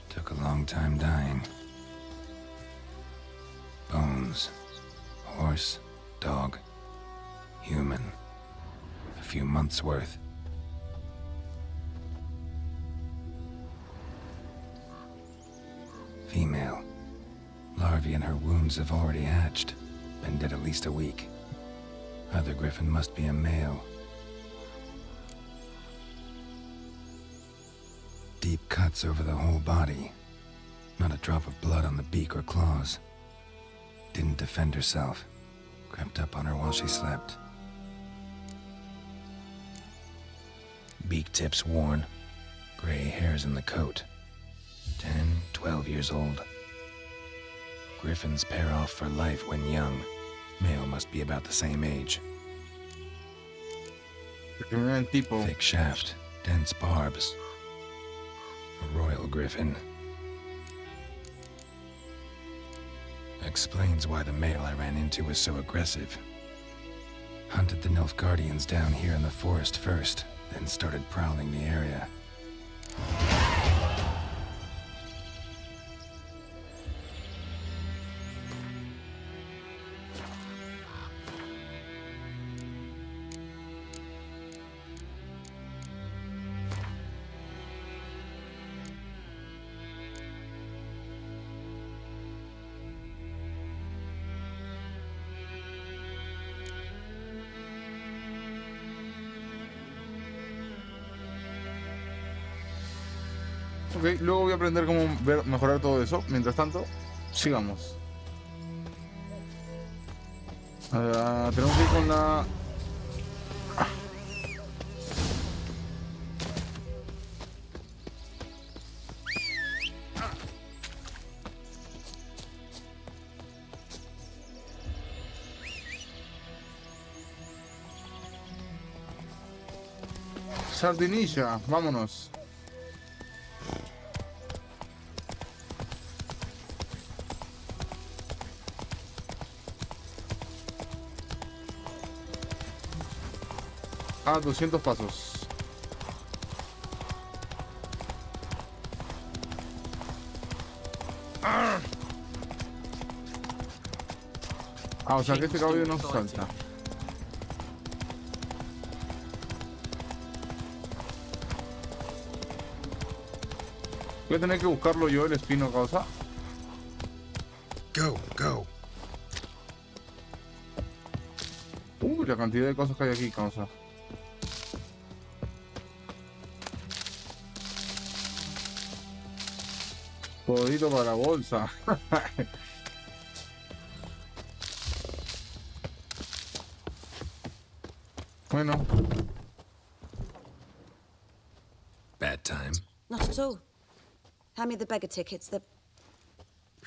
Took a long time dying. Bones. Horse, dog, human. A few months' worth. Female. Larvae in her wounds have already hatched. Been dead at least a week. Other griffin must be a male. Deep cuts over the whole body. Not a drop of blood on the beak or claws. Didn't defend herself. Crept up on her while she slept. Beak tips worn. Gray hairs in the coat. 10, 12 years old. Griffins pair off for life when young. Male must be about the same age. Thick shaft, dense barbs. A royal griffin. Explains why the male I ran into was so aggressive. Hunted the Nilfgaardians down here in the forest first, then started prowling the area. Ok, luego voy a aprender cómo mejorar todo eso. Mientras tanto, sigamos. Tenemos que ir con la... Sardinilla, vámonos. A 200 pasos. Ah, o sea que este caballo no salta. Voy a tener que buscarlo yo, el espino causa. Go, go. La cantidad de cosas que hay aquí, causa. Podito para la bolsa. Bueno. Bad time. Not at all. Hand me the beggar tickets. The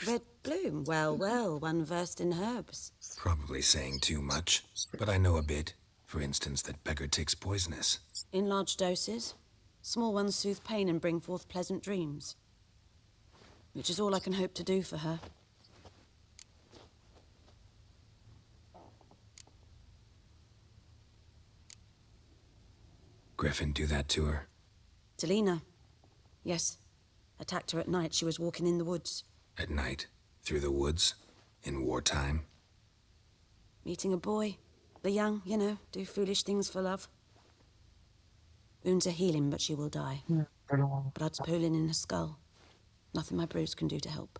red bloom. Well, well, one versed in herbs. Probably saying too much, but I know a bit. For instance, that beggar tick's poisonous. In large doses. Small ones soothe pain and bring forth pleasant dreams. Which is all I can hope to do for her. Griffin do that to her? Delina. Yes. Attacked her at night. She was walking in the woods. At night? Through the woods? In wartime? Meeting a boy. The young, you know, do foolish things for love. Wounds are healing, but she will die. Blood's pooling in her skull. Nothing my bruise can do to help.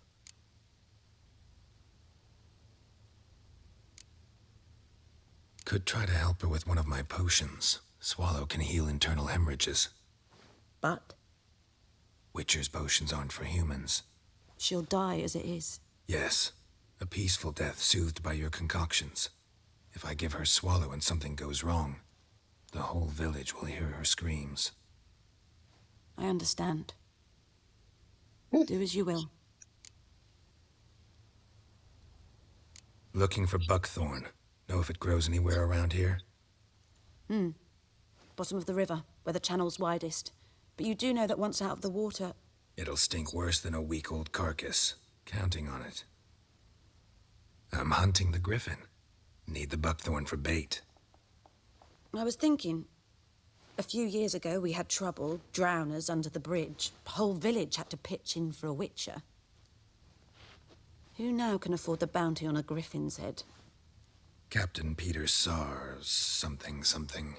Could try to help her with one of my potions. Swallow can heal internal hemorrhages. But? Witcher's potions aren't for humans. She'll die as it is. Yes. A peaceful death soothed by your concoctions. If I give her Swallow and something goes wrong, the whole village will hear her screams. I understand. Do as you will. Looking for buckthorn. Know if it grows anywhere around here? Bottom of the river, where the channel's widest. But you do know that once out of the water... It'll stink worse than a week-old carcass. Counting on it. I'm hunting the griffin. Need the buckthorn for bait. I was thinking... A few years ago, we had trouble, drowners under the bridge. The whole village had to pitch in for a witcher. Who now can afford the bounty on a griffin's head? Captain Peter Sars, something, something.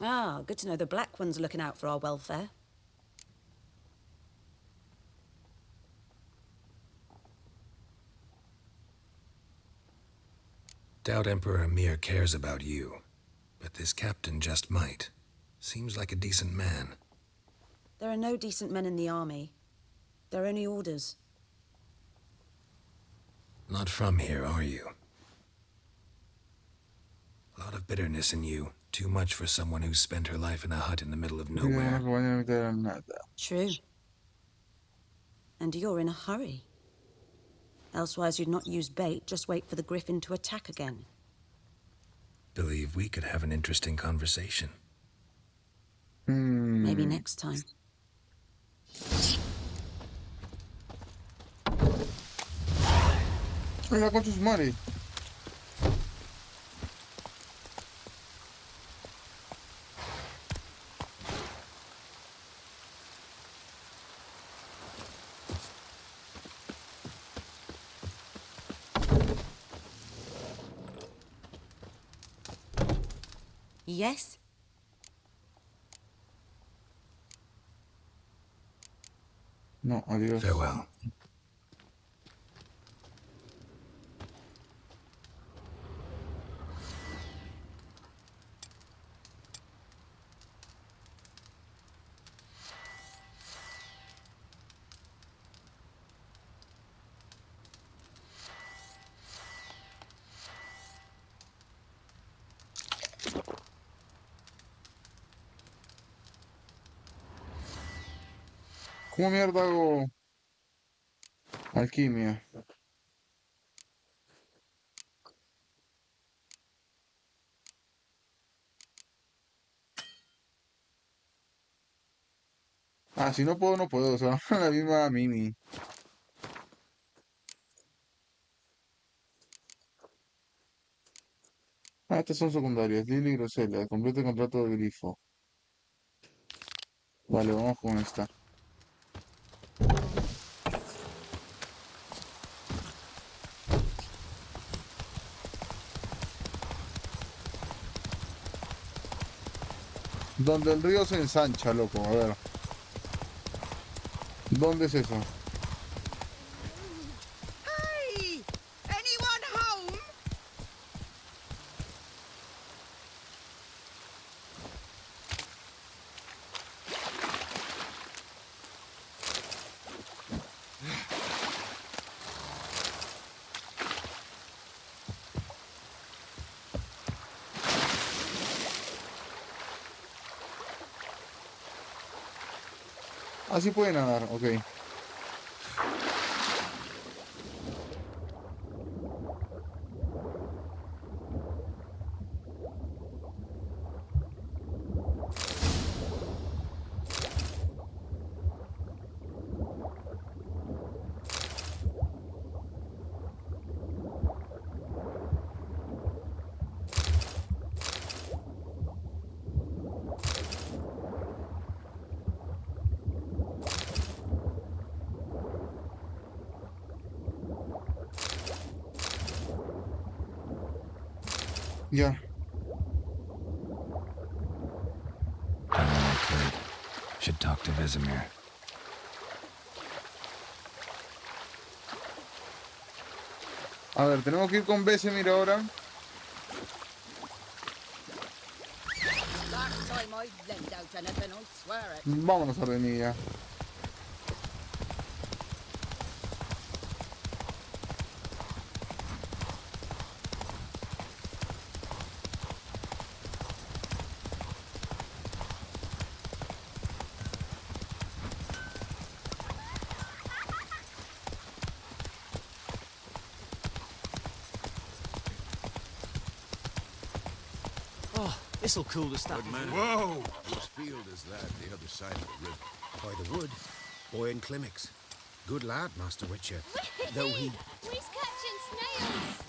Ah, good to know the Black Ones are looking out for our welfare. Doubt Emperor Emir cares about you, but this captain just might. Seems like a decent man. There are no decent men in the army. They're only orders. Not from here, are you? A lot of bitterness in you. Too much for someone who spent her life in a hut in the middle of nowhere. True. And you're in a hurry. Elsewise you'd not use bait, just wait for the griffin to attack again. Believe we could have an interesting conversation. Maybe next time. Mira con sus money. Yes? No, adiós. Farewell. ¿Cómo mierda hago alquimia? Ah, si no puedo, no puedo. O sea, la misma mini. Ah, estas son secundarias. Lily y Grosella. Complete el contrato de grifo. Vale, vamos con esta. Donde el río se ensancha, loco. A ver. ¿Dónde es eso? Hey! Anyone home? Así puede nadar, ok. Ya. Done what I could. Should talk to Vesemir. A ver, tenemos que ir con Vesemir ahora. Last time I lent out anything, I swear it. Vámonos, Ardenilla. This'll cool the stuff. Whoa! Whose field is that, the other side of the river? By the wood. Boy in Climmix. Good lad, Master Witcher. Though he... He's catching snails.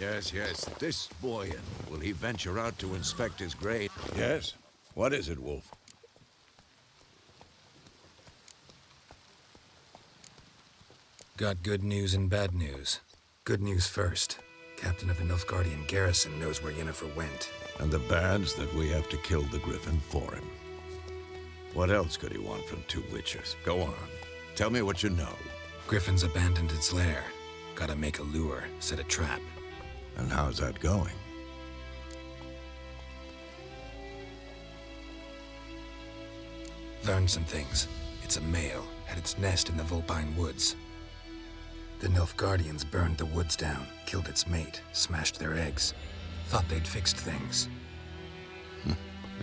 Yes, yes, this boy. Will he venture out to inspect his grave? Yes? What is it, Wolf? Got good news and bad news. Good news first. Captain of the Nilfgaardian garrison knows where Yennefer went. And the bad's that we have to kill the griffin for him. What else could he want from two witchers? Go on. Tell me what you know. Griffin's abandoned its lair. Gotta make a lure, set a trap. And how's that going? Learned some things. It's a male, had its nest in the Vulpine Woods. The Nilfgaardians burned the woods down, killed its mate, smashed their eggs. Thought they'd fixed things.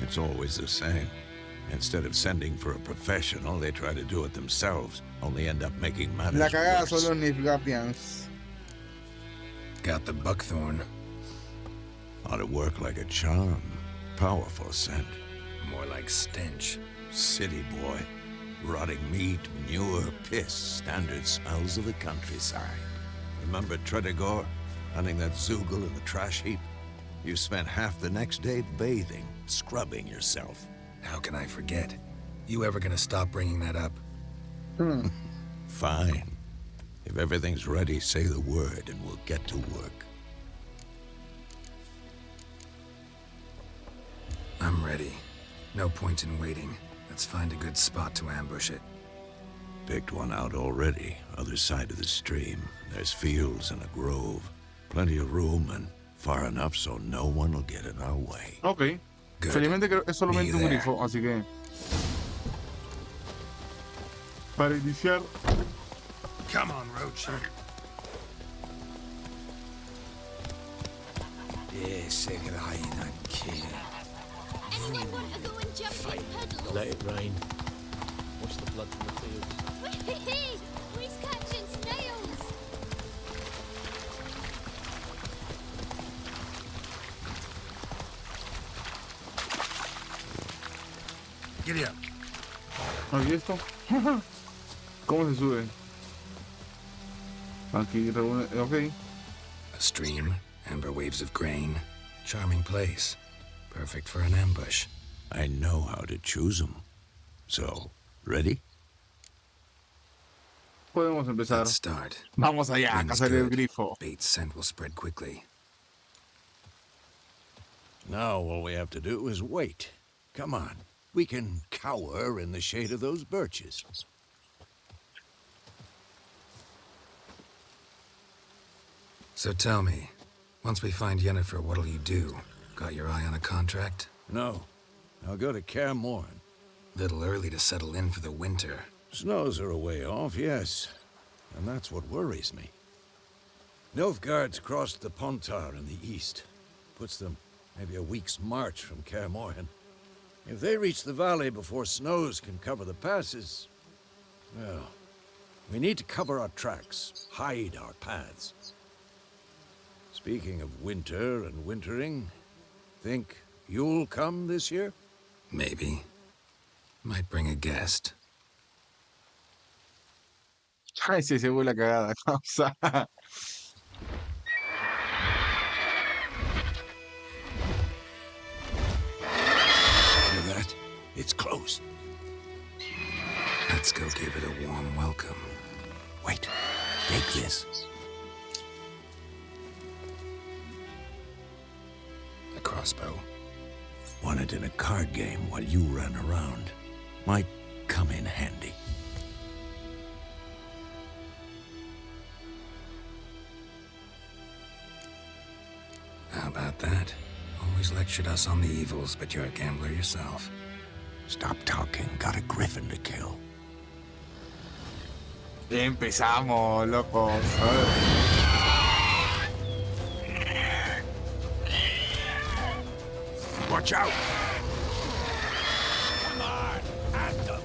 It's always the same. Instead of sending for a professional, they try to do it themselves, only end up making matters La cagada worse. son los Nilfgaardians. Got the buckthorn. Ought to work like a charm. Powerful scent. More like stench. City boy. Rotting meat, manure, piss, standard smells of the countryside. Remember Tredigor? Hunting that Zoogle in the trash heap? You spent half the next day bathing, scrubbing yourself. How can I forget? You ever gonna stop bringing that up? Fine. If everything's ready, say the word and we'll get to work. I'm ready. No point in waiting. Let's find a good spot to ambush it. Picked one out already, other side of the stream. There's fields and a grove. Plenty of room and far enough so no one will get in our way. Ok. Good. Felizmente creo que es solamente Me un there. grifo, así que... Para iniciar... Come on, Roach. Anyone want to go and jump in puddles? Let it rain. Watch the blood from the fields. Whee! We's catching snails! Giddy up. Aquí esto. ¿Cómo se sube? Aquí reúne... Ok. A stream, amber waves of grain. Charming place. Perfect for an ambush. I know how to choose them. So, ready? Podemos empezar. Let's start. Vamos allá, a Wind's cazar el good. grifo. Bait scent will spread quickly. Now all we have to do is wait. Come on. We can cower in the shade of those birches. So tell me, once we find Yennefer, what'll you do? Got your eye on a contract? No. I'll go to Kaer Morhen. Little early to settle in for the winter. Snows are a way off, yes. And that's what worries me. Nilfgaard's crossed the Pontar in the east. Puts them maybe a week's march from Kaer Morhen. If they reach the valley before snows can cover the passes, well, we need to cover our tracks, hide our paths. Speaking of winter and wintering, think you'll come this year? Maybe. Might bring a guest. Ay, sí, se fue la cagada. Causa. Hear that? It's close. Let's go give it a warm welcome. Wait, take this. A crossbow. Won it in a card game while you ran around. Might come in handy. How about that? Always lectured us on the evils, but you're a gambler yourself. Stop talking. Got a griffin to kill. Empezamos, locos. A ver. Watch out! Come on, at them!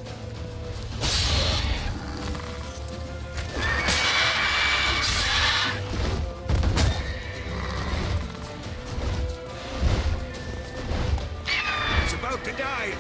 It's about to die!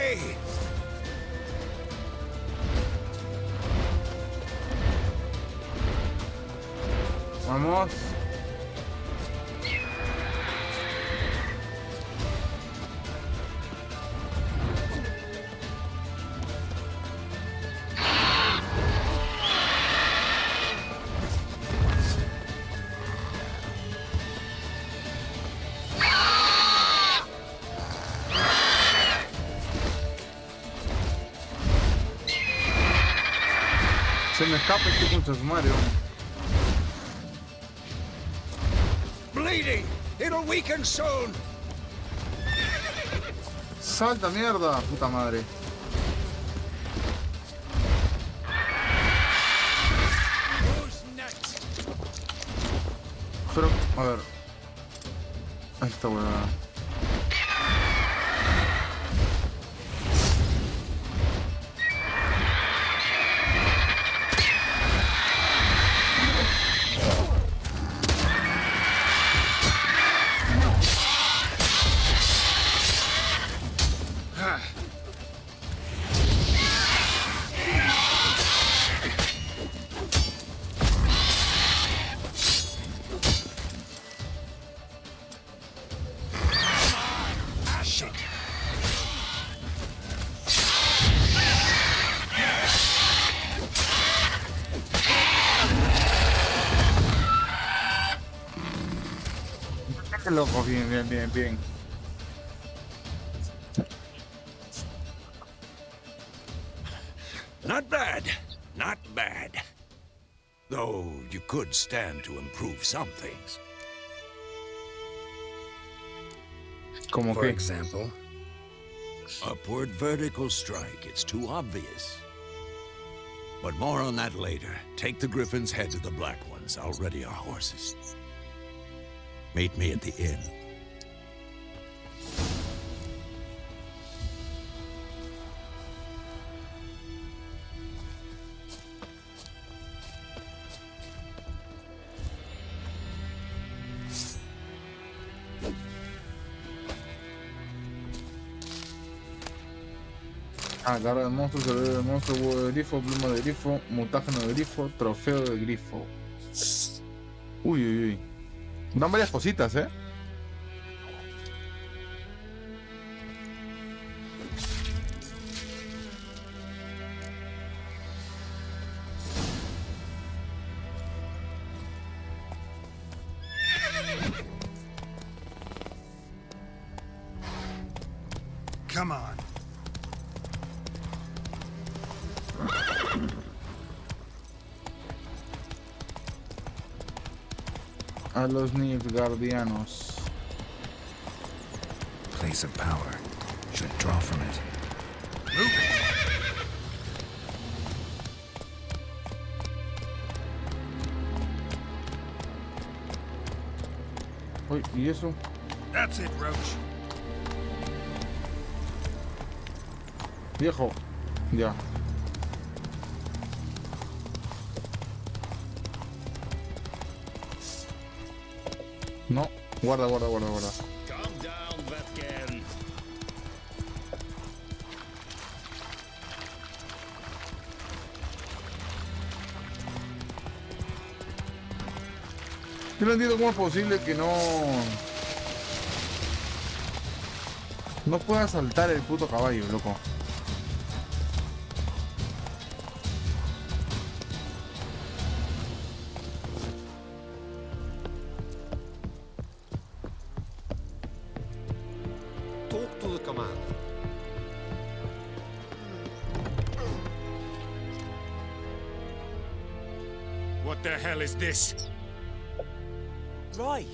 way! Vamos. Se me escapa este concha su madre. Bleeding! It'll weaken soon! Salta, mierda, puta madre. Pero, a ver. Ahí está, weá. Qué loco, bien. Not bad. Not bad. Though you could stand to improve some things. Como For que? example? Upward vertical strike. It's too obvious. But more on that later. Take the Griffin's head to the Black Ones. I'll ready our horses. Meet me at the inn. Garra de monstruo, cerebro de monstruo, huevo de grifo, pluma de grifo, mutágeno de grifo, trofeo de grifo. Uy. Dan varias cositas, ¿eh? Come on. A los Nilfgaardianos. Place of power. Should draw from it. Move it! Uy, ¿y eso? That's it, Roach. Viejo. Ya. No, guarda. Calm down, Vetgen. Yo no entiendo cómo es posible que no pueda saltar el puto caballo, loco. Talk to the commander. What the hell is this? Right.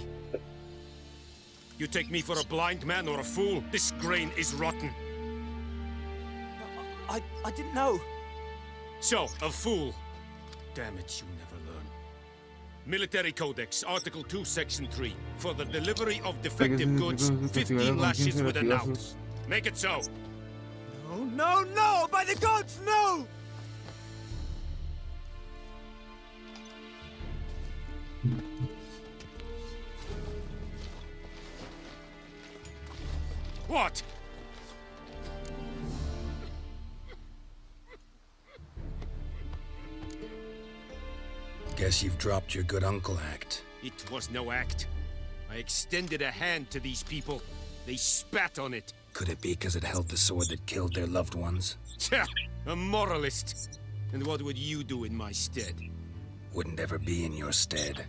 You take me for a blind man or a fool? This grain is rotten. I didn't know. So, a fool. Damn it, you never learn. Military Codex, Article 2, Section 3. For the delivery of defective goods, 15 lashes with a knout. Make it so. No! By the gods, no! What? Guess you've dropped your good uncle act. It was no act. I extended a hand to these people. They spat on it. Could it be because it held the sword that killed their loved ones? Tja, a moralist. And what would you do in my stead? Wouldn't ever be in your stead.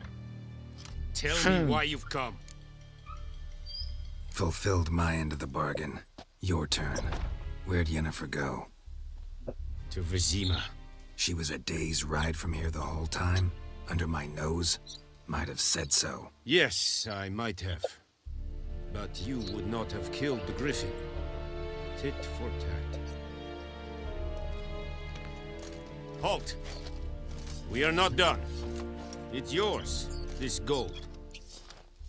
Tell me why you've come. Fulfilled my end of the bargain. Your turn. Where'd Yennefer go? To Vizima. She was a day's ride from here the whole time? Under my nose? Might have said so. Yes, I might have. But you would not have killed the griffin. Tit for tat. Halt! We are not done. It's yours, this gold.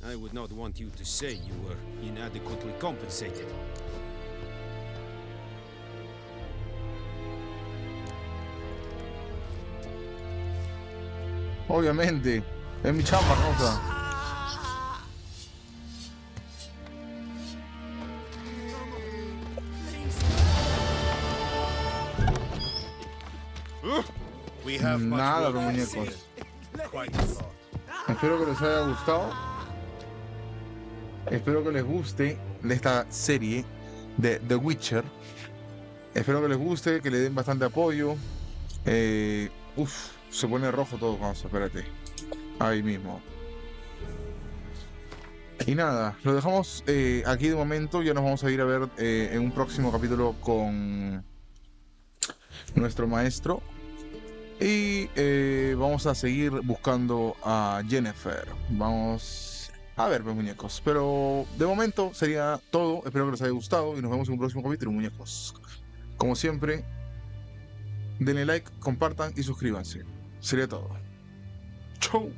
I would not want you to say you were inadequately compensated. Obviamente, es mi chamba, Rosa. Nada, los muñecos. Espero que les haya gustado. Espero que les guste de esta serie de The Witcher. Espero que les guste, que le den bastante apoyo. Se pone rojo todo, vamos, espérate. Ahí mismo. Y nada, lo dejamos aquí de momento. Ya nos vamos a ir a ver en un próximo capítulo con nuestro maestro. Y vamos a seguir buscando a Yennefer. Vamos a ver, pues, muñecos. Pero de momento sería todo. Espero que les haya gustado y nos vemos en un próximo capítulo, muñecos. Como siempre, denle like, compartan y suscríbanse. Sería todo. Chau.